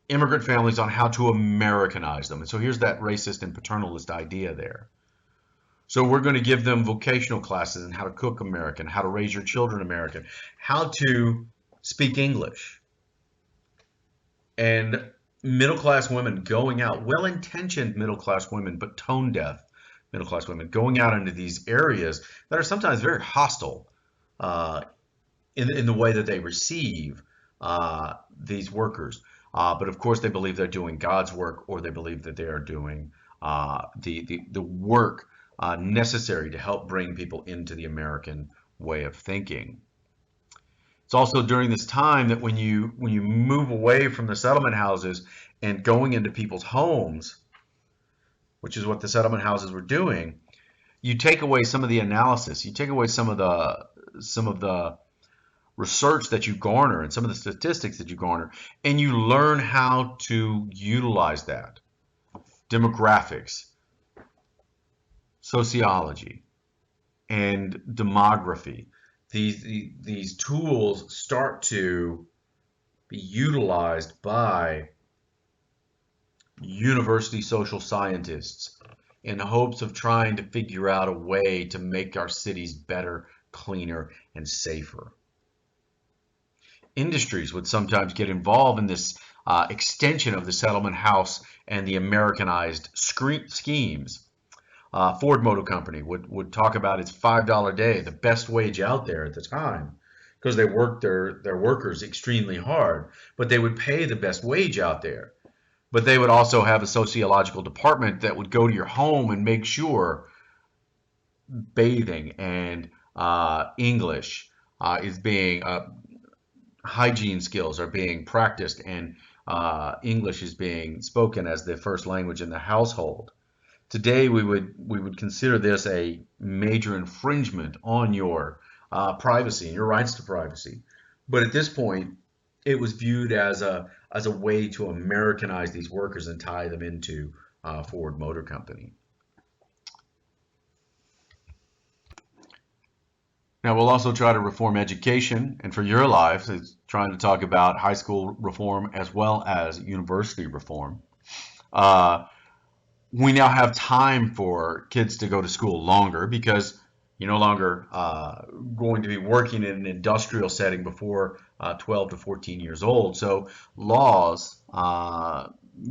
immigrant families on how to Americanize them. And so here's that racist and paternalist idea there. So we're going to give them vocational classes on how to cook American, how to raise your children American, how to speak English. And middle-class women going out, well-intentioned middle-class women, but tone-deaf middle-class women, going out into these areas that are sometimes very hostile in the way that they receive these workers. But of course, they believe they're doing God's work, or they believe that they are doing the work necessary to help bring people into the American way of thinking. It's also during this time that when you move away from the settlement houses and going into people's homes, which is what the settlement houses were doing, you take away some of the analysis, you take away some of the research that you garner and some of the statistics that you garner, and you learn how to utilize that. Demographics, sociology, and demography. These tools start to be utilized by university social scientists in hopes of trying to figure out a way to make our cities better, cleaner, and safer. Industries would sometimes get involved in this extension of the settlement house and the Americanized schemes. Ford Motor Company would talk about its $5 a day, the best wage out there at the time, because they worked their workers extremely hard, but they would pay the best wage out there. But they would also have a sociological department that would go to your home and make sure bathing and English is being hygiene skills are being practiced, and English is being spoken as the first language in the household. Today, we would consider this a major infringement on your privacy and your rights to privacy. But at this point, it was viewed as a way to Americanize these workers and tie them into Ford Motor Company. Now, we'll also try to reform education, and for your lives, it's trying to talk about high school reform as well as university reform. We now have time for kids to go to school longer because you're no longer going to be working in an industrial setting before 12 to 14 years old. So laws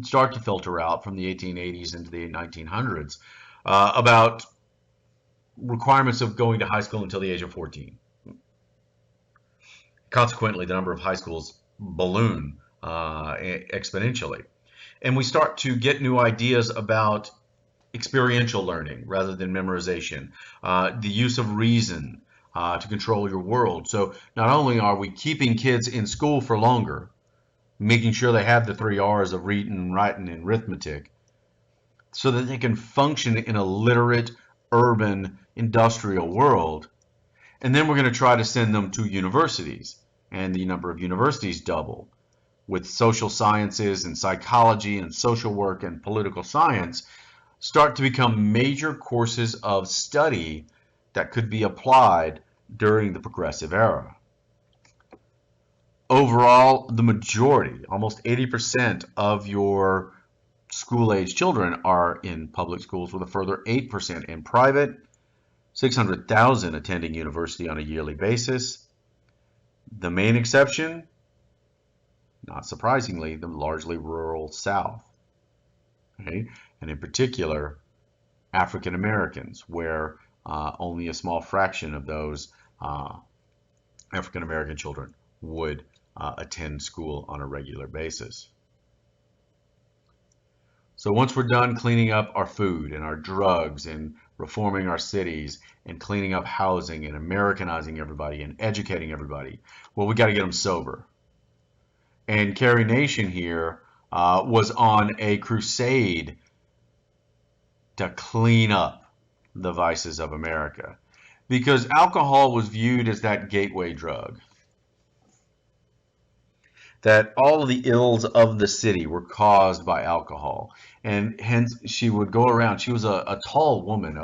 start to filter out from the 1880s into the 1900s about requirements of going to high school until the age of 14. Consequently, the number of high schools balloon exponentially. And we start to get new ideas about experiential learning rather than memorization, the use of reason to control your world. So not only are we keeping kids in school for longer, making sure they have the 3 R's of reading, writing, and arithmetic, so that they can function in a literate, urban, industrial world. And then we're going to try to send them to universities, and the number of universities double, with social sciences and psychology and social work and political science start to become major courses of study that could be applied during the Progressive Era. Overall, the majority, almost 80% of your school-age children are in public schools, with a further 8% in private, 600,000 attending university on a yearly basis. The main exception, not surprisingly, the largely rural South. Okay? And in particular, African Americans, where only a small fraction of those African American children would attend school on a regular basis. So once we're done cleaning up our food and our drugs and reforming our cities and cleaning up housing and Americanizing everybody and educating everybody, well, we got to get them sober. And Carrie Nation here was on a crusade to clean up the vices of America, because alcohol was viewed as that gateway drug. That all of the ills of the city were caused by alcohol, and hence she would go around. She was a tall woman,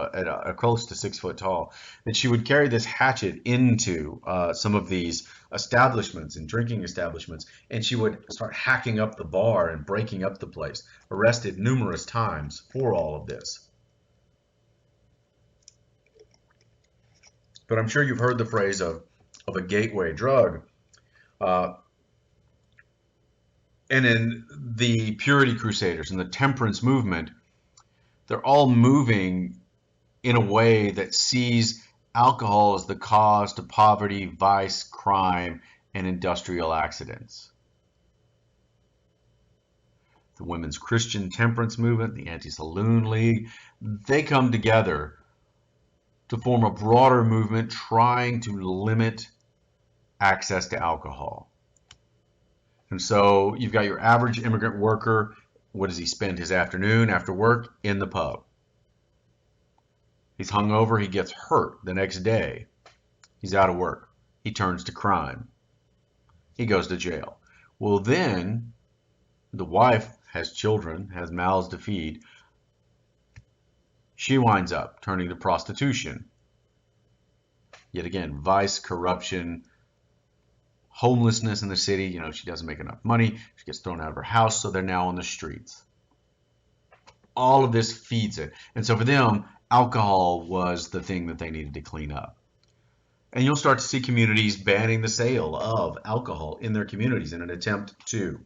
close to 6 foot tall, and she would carry this hatchet into some of these establishments and drinking establishments, and she would start hacking up the bar and breaking up the place. Arrested numerous times for all of this. But I'm sure you've heard the phrase of a gateway drug. And in the Purity Crusaders and the Temperance movement, they're all moving in a way that sees alcohol as the cause to poverty, vice, crime, and industrial accidents. The Women's Christian Temperance Movement, the Anti-Saloon League, they come together to form a broader movement trying to limit access to alcohol. And so you've got your average immigrant worker. What does he spend his afternoon after work? In the pub. He's hungover, he gets hurt the next day. He's out of work. He turns to crime. He goes to jail. Well, then the wife has children, has mouths to feed. She winds up turning to prostitution. Yet again, vice, corruption, homelessness in the city. You know, she doesn't make enough money. She gets thrown out of her house, so they're now on the streets. All of this feeds it. And so for them, alcohol was the thing that they needed to clean up. And you'll start to see communities banning the sale of alcohol in their communities in an attempt to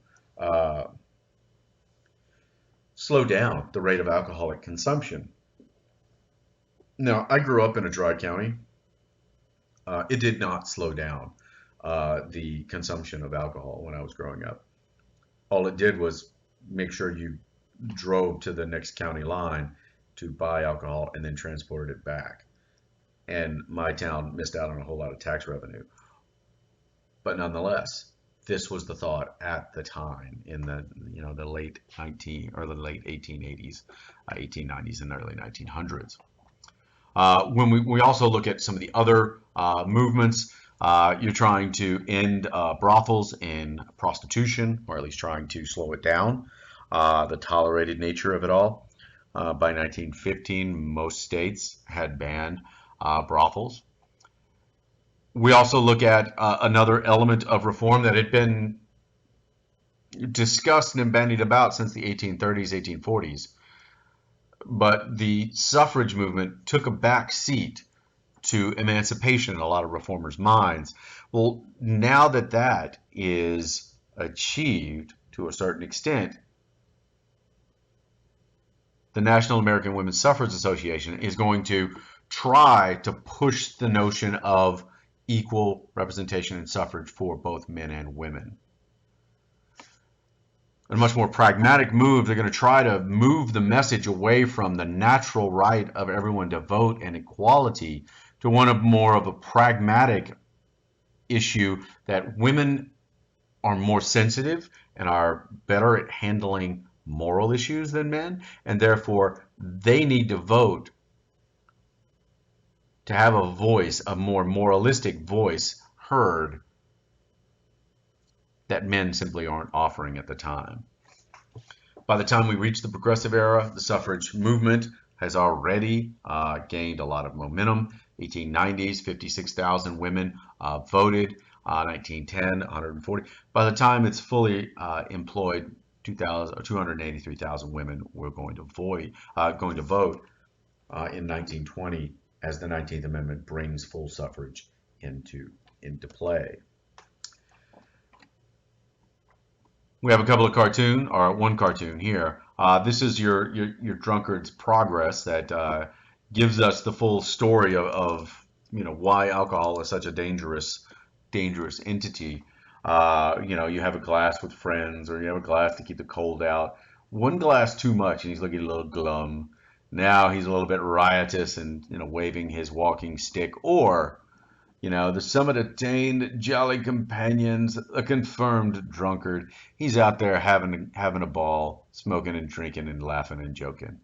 slow down the rate of alcoholic consumption. Now, I grew up in a dry county. It did not slow down the consumption of alcohol when I was growing up. All it did was make sure you drove to the next county line to buy alcohol and then transported it back. And my town missed out on a whole lot of tax revenue. But nonetheless, this was the thought at the time in the the late 1880s, 1890s, and early 1900s. When we also look at some of the other movements, you're trying to end brothels and prostitution, or at least trying to slow it down, the tolerated nature of it all. By 1915, most states had banned brothels. We also look at another element of reform that had been discussed and bandied about since the 1830s, 1840s. But the suffrage movement took a back seat to emancipation in a lot of reformers' minds. Well, now that that is achieved to a certain extent, the National American Women's Suffrage Association is going to try to push the notion of equal representation in suffrage for both men and women. A much more pragmatic move, they're going to try to move the message away from the natural right of everyone to vote and equality to one of more of a pragmatic issue that women are more sensitive and are better at handling moral issues than men, and therefore they need to vote to have a voice, a more moralistic voice heard that men simply aren't offering at the time. By the time we reach the progressive era, the suffrage movement has already gained a lot of momentum. 1890s, 56,000 women voted. 1910, 140. By the time it's fully employed, 283,000 women were going to vote in 1920 as the 19th Amendment brings full suffrage into play. We have a couple of cartoons, or one cartoon here. This is your drunkard's progress that gives us the full story of why alcohol is such a dangerous entity. You have a glass with friends, or you have a glass to keep the cold out. One glass too much, and he's looking a little glum. Now he's a little bit riotous and waving his walking stick. Or the summit attained, jolly companions, a confirmed drunkard. He's out there having a ball, smoking and drinking and laughing and joking.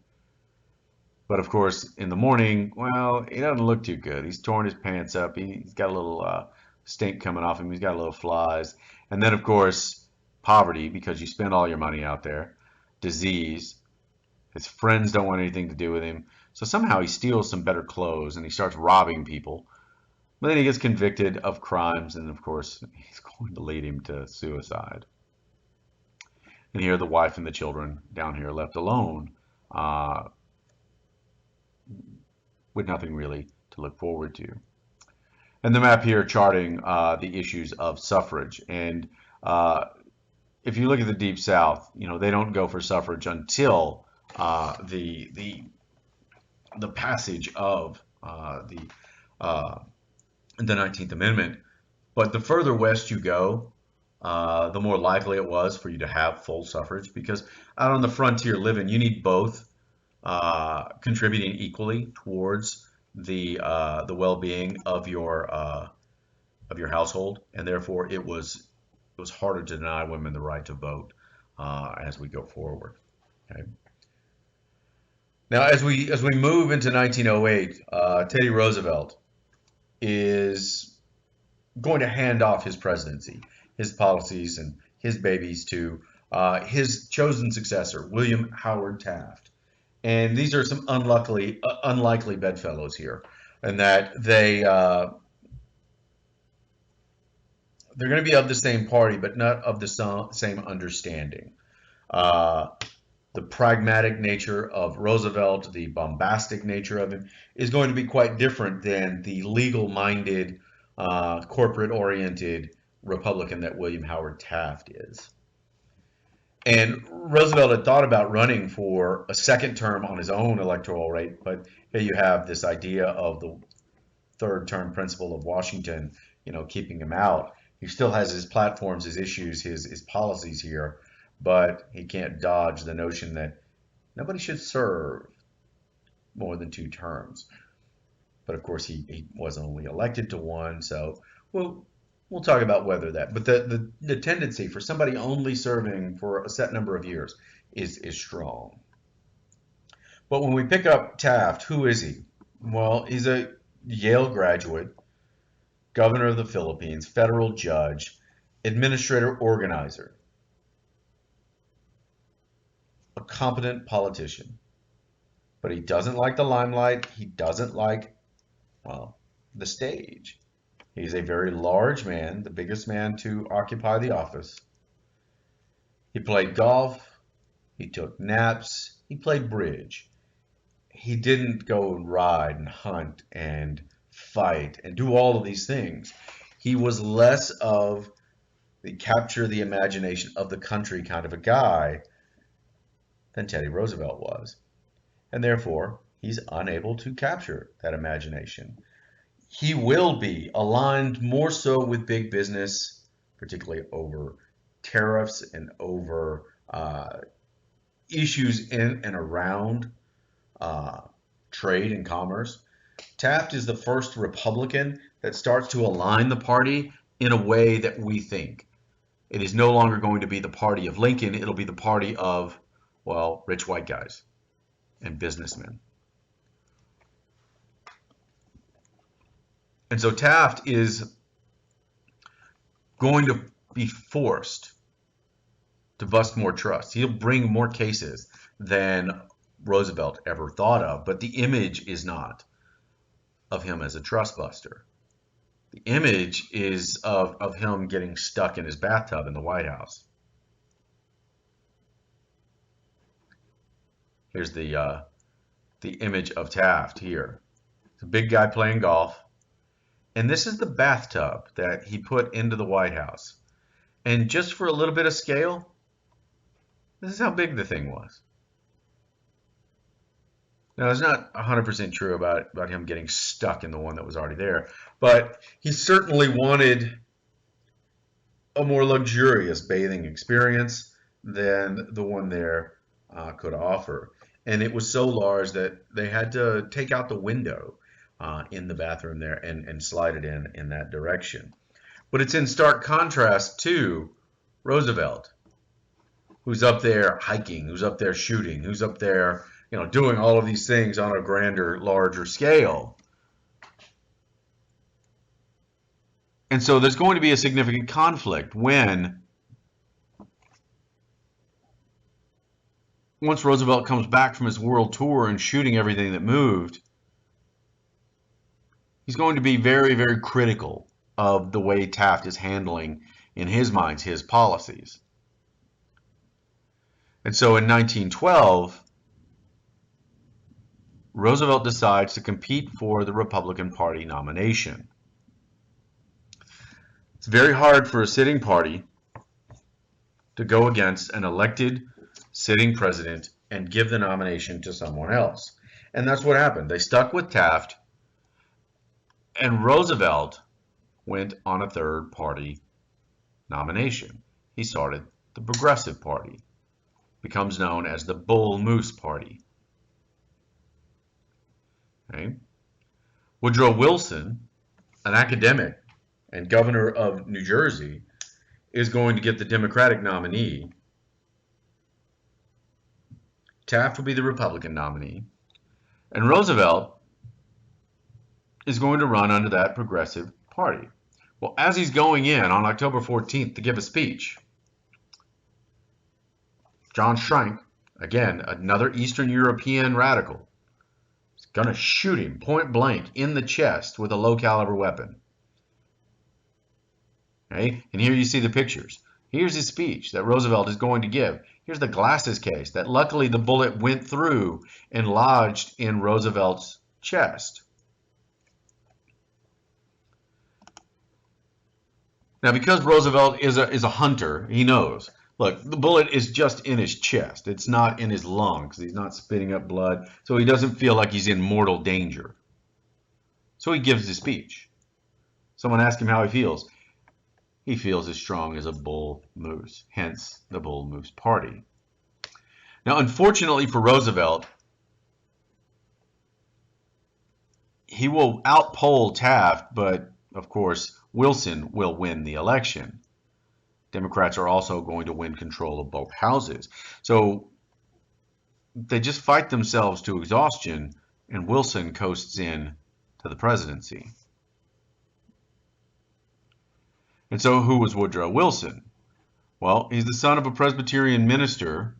But of course, in the morning, well, he doesn't look too good. He's torn his pants up. He's got a little stink coming off him. He's got a little flies. And then, of course, poverty, because you spend all your money out there. Disease. His friends don't want anything to do with him. So somehow he steals some better clothes and he starts robbing people. But then he gets convicted of crimes, and of course, he's going to lead him to suicide. And here the wife and the children down here left alone with nothing really to look forward to. And the map here charting the issues of suffrage. And if you look at the Deep South, they don't go for suffrage until the passage of the 19th Amendment. But the further west you go, the more likely it was for you to have full suffrage, because out on the frontier living, you need both contributing equally towards the well-being of your household, and therefore it was harder to deny women the right to vote as we go forward. Okay. Now, as we move into 1908, Teddy Roosevelt is going to hand off his presidency, his policies, and his babies to his chosen successor, William Howard Taft. And these are some unlikely bedfellows here, and that they're going to be of the same party, but not of the same understanding. The pragmatic nature of Roosevelt, the bombastic nature of him, is going to be quite different than the legal-minded, corporate-oriented Republican that William Howard Taft is. And Roosevelt had thought about running for a second term on his own electoral rate, but here you have this idea of the third term principle of Washington, keeping him out. He still has his platforms, his issues, his policies here, but he can't dodge the notion that nobody should serve more than 2 terms. But of course, he was only elected to one, so we'll talk about whether that. But the tendency for somebody only serving for a set number of years is strong. But when we pick up Taft, who is he? Well, he's a Yale graduate, governor of the Philippines, federal judge, administrator, organizer, a competent politician. But he doesn't like the limelight. He doesn't like, the stage. He's a very large man, the biggest man to occupy the office. He played golf. He took naps. He played bridge. He didn't go and ride and hunt and fight and do all of these things. He was less of the capture the imagination of the country kind of a guy than Teddy Roosevelt was. and therefore he's unable to capture that imagination. He will be aligned more so with big business, particularly over tariffs and over issues in and around trade and commerce. Taft is the first Republican that starts to align the party in a way that we think. It is no longer going to be the party of Lincoln. It'll be the party of, well, rich white guys and businessmen. And so Taft is going to be forced to bust more trusts. He'll bring more cases than Roosevelt ever thought of, but the image is not of him as a trust buster. The image is of him getting stuck in his bathtub in the White House. Here's the image of Taft here. It's a big guy playing golf. And this is the bathtub that he put into the White House. And just for a little bit of scale, this is how big the thing was. Now, it's not 100% true about him getting stuck in the one that was already there, but he certainly wanted a more luxurious bathing experience than the one there could offer. And it was so large that they had to take out the window in the bathroom there and slide it in that direction. But it's in stark contrast to Roosevelt, who's up there hiking, who's up there shooting, who's up there, doing all of these things on a grander, larger scale. And so there's going to be a significant conflict when, once Roosevelt comes back from his world tour and shooting everything that moved, he's going to be very, very critical of the way Taft is handling, in his mind, his policies. And so in 1912, Roosevelt decides to compete for the Republican Party nomination. It's very hard for a sitting party to go against an elected sitting president and give the nomination to someone else. And that's what happened. They stuck with Taft, and Roosevelt went on a third party nomination. He started the Progressive Party, becomes known as the Bull Moose Party. Okay. Woodrow Wilson, an academic and governor of New Jersey, is going to get the Democratic nominee. Taft will be the Republican nominee. And Roosevelt is going to run under that Progressive Party. Well, as he's going in on October 14th to give a speech, John Schrank, again, another Eastern European radical, is going to shoot him point blank in the chest with a low caliber weapon. Okay? And here you see the pictures. Here's his speech that Roosevelt is going to give. Here's the glasses case that luckily the bullet went through and lodged in Roosevelt's chest. Now, because Roosevelt is a hunter, he knows. Look, the bullet is just in his chest. It's not in his lungs. He's not spitting up blood, so he doesn't feel like he's in mortal danger. So he gives his speech. Someone asks him how he feels. He feels as strong as a bull moose, hence the Bull Moose Party. Now, unfortunately for Roosevelt, he will outpoll Taft, but of course, Wilson will win the election. Democrats are also going to win control of both houses. So they just fight themselves to exhaustion, and Wilson coasts in to the presidency. And so who was Woodrow Wilson? Well, he's the son of a Presbyterian minister,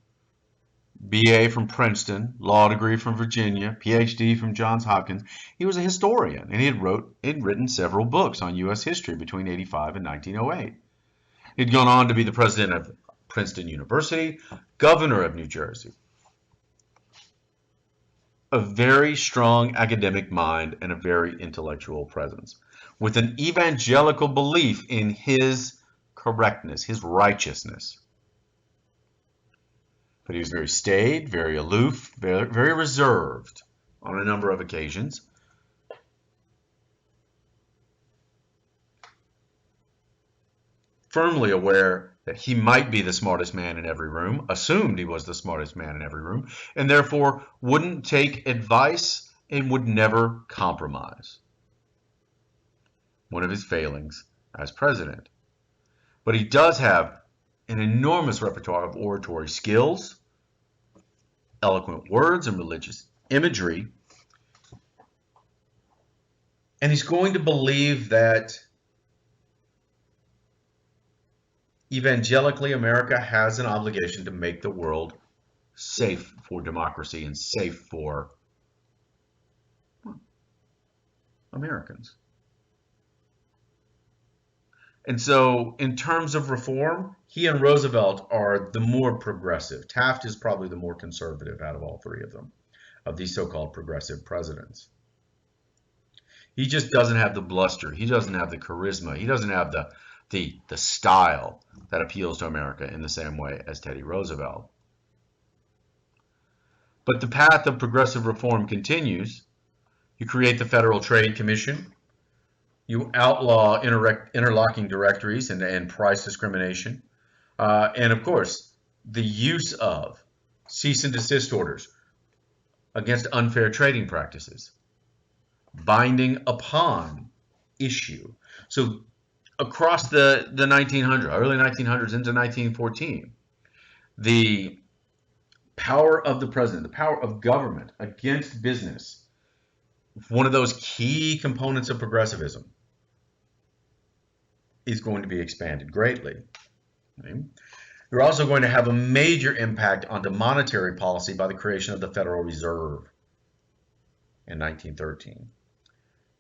BA from Princeton, law degree from Virginia, PhD from Johns Hopkins. He was a historian, and he had written several books on U.S. history between 1985 and 1908. He'd gone on to be the president of Princeton University, governor of New Jersey. A very strong academic mind and a very intellectual presence, with an evangelical belief in his correctness, his righteousness. but he was very staid, very aloof, very reserved on a number of occasions. Firmly aware that he might be the smartest man in every room, assumed he was the smartest man in every room, and therefore wouldn't take advice and would never compromise. One of his failings as president. But he does have an enormous repertoire of oratory skills, eloquent words, and religious imagery. And he's going to believe that evangelically America has an obligation to make the world safe for democracy and safe for Americans. And so in terms of reform, he and Roosevelt are the more progressive. Taft is probably the more conservative out of all three of them, of these so-called progressive presidents. He just doesn't have the bluster. He doesn't have the charisma. He doesn't have the style that appeals to America in the same way as Teddy Roosevelt. But the path of progressive reform continues. You create the Federal Trade Commission. You outlaw interlocking directories and price discrimination. And of course, the use of cease and desist orders against unfair trading practices. Binding upon issue. So across the 1900s, early 1900s into 1914, the power of the president, the power of government against business, one of those key components of progressivism, is going to be expanded greatly. Okay? You're also going to have a major impact onto monetary policy by the creation of the Federal Reserve in 1913.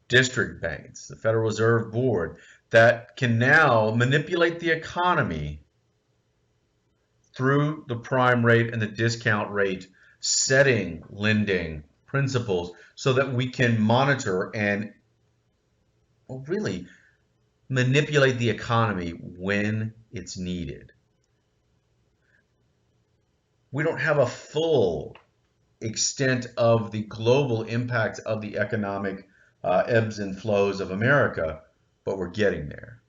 District banks, the Federal Reserve Board, that can now manipulate the economy through the prime rate and the discount rate, setting lending principles so that we can monitor and really manipulate the economy when it's needed. We don't have a full extent of the global impact of the economic ebbs and flows of America, but we're getting there.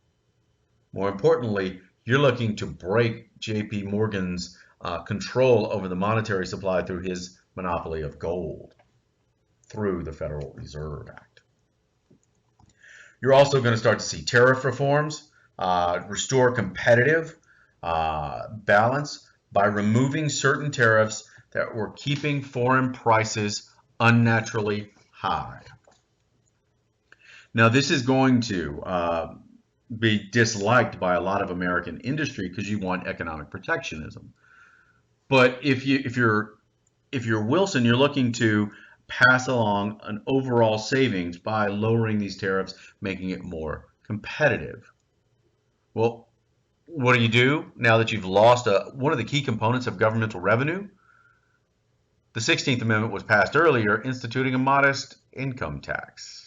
More importantly, you're looking to break J.P. Morgan's control over the monetary supply through his monopoly of gold through the Federal Reserve Act. You're also going to start to see tariff reforms, restore competitive balance by removing certain tariffs that were keeping foreign prices unnaturally high. Now, this is going to be disliked by a lot of American industry because you want economic protectionism. But if you're Wilson, you're looking to pass along an overall savings by lowering these tariffs, making it more competitive. Well, what do now that you've lost one of the key components of governmental revenue? The 16th Amendment was passed earlier, instituting a modest income tax.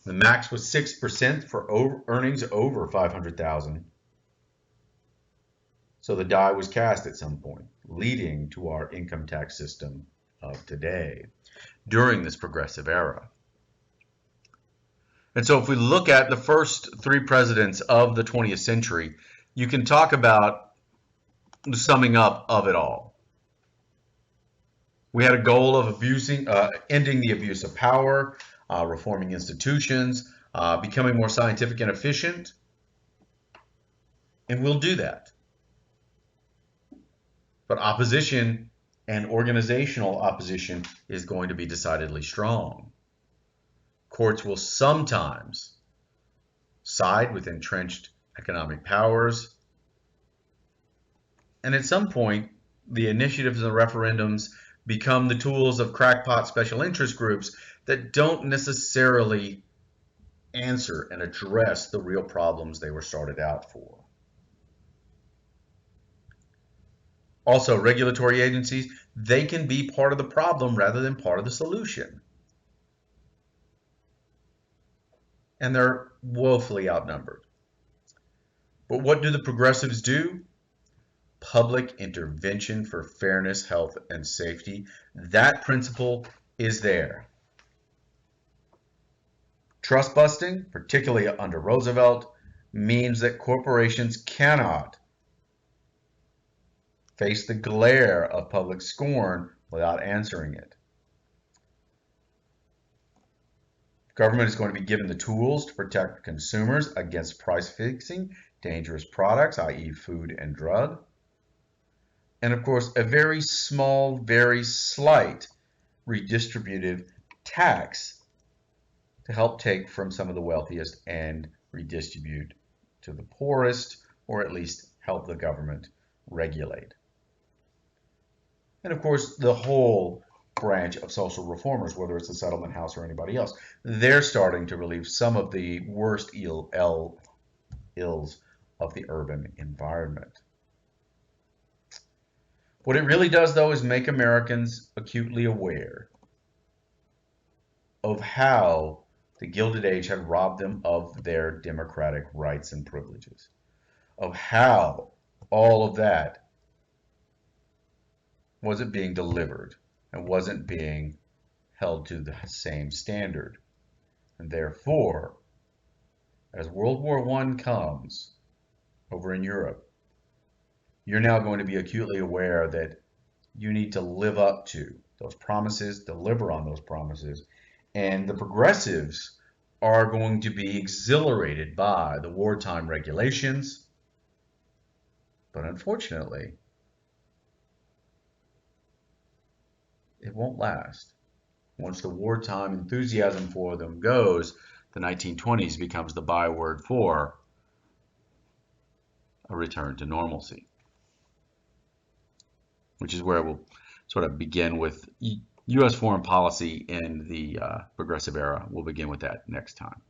The max was 6% for earnings over $500,000. So the die was cast at some point, leading to our income tax system of today during this progressive era. And so if we look at the first three presidents of the 20th century, you can talk about the summing up of it all. We had a goal of ending the abuse of power, reforming institutions, becoming more scientific and efficient, and we'll do that. But opposition and organizational opposition is going to be decidedly strong. Courts will sometimes side with entrenched economic powers, and at some point, the initiatives and the referendums become the tools of crackpot special interest groups that don't necessarily answer and address the real problems they were started out for. Also, regulatory agencies, they can be part of the problem rather than part of the solution. And they're woefully outnumbered. But what do the progressives do? public intervention for fairness, health, and safety. That principle is there. Trust busting, particularly under Roosevelt, means that corporations cannot face the glare of public scorn without answering it. Government is going to be given the tools to protect consumers against price fixing dangerous products, i.e. food and drug. And of course, a very small, very slight redistributive tax to help take from some of the wealthiest and redistribute to the poorest, or at least help the government regulate. And of course, the whole branch of social reformers, whether it's the Settlement House or anybody else, they're starting to relieve some of the worst ills of the urban environment. What it really does, though, is make Americans acutely aware of how the Gilded Age had robbed them of their democratic rights and privileges, of how all of that wasn't being delivered and wasn't being held to the same standard. And therefore, as World War I comes over in Europe, you're now going to be acutely aware that you need to live up to those promises, deliver on those promises, and the progressives are going to be exhilarated by the wartime regulations. But unfortunately, it won't last. Once the wartime enthusiasm for them goes, the 1920s becomes the byword for a return to normalcy, which is where we'll sort of begin with U.S. foreign policy in the progressive era. We'll begin with that next time.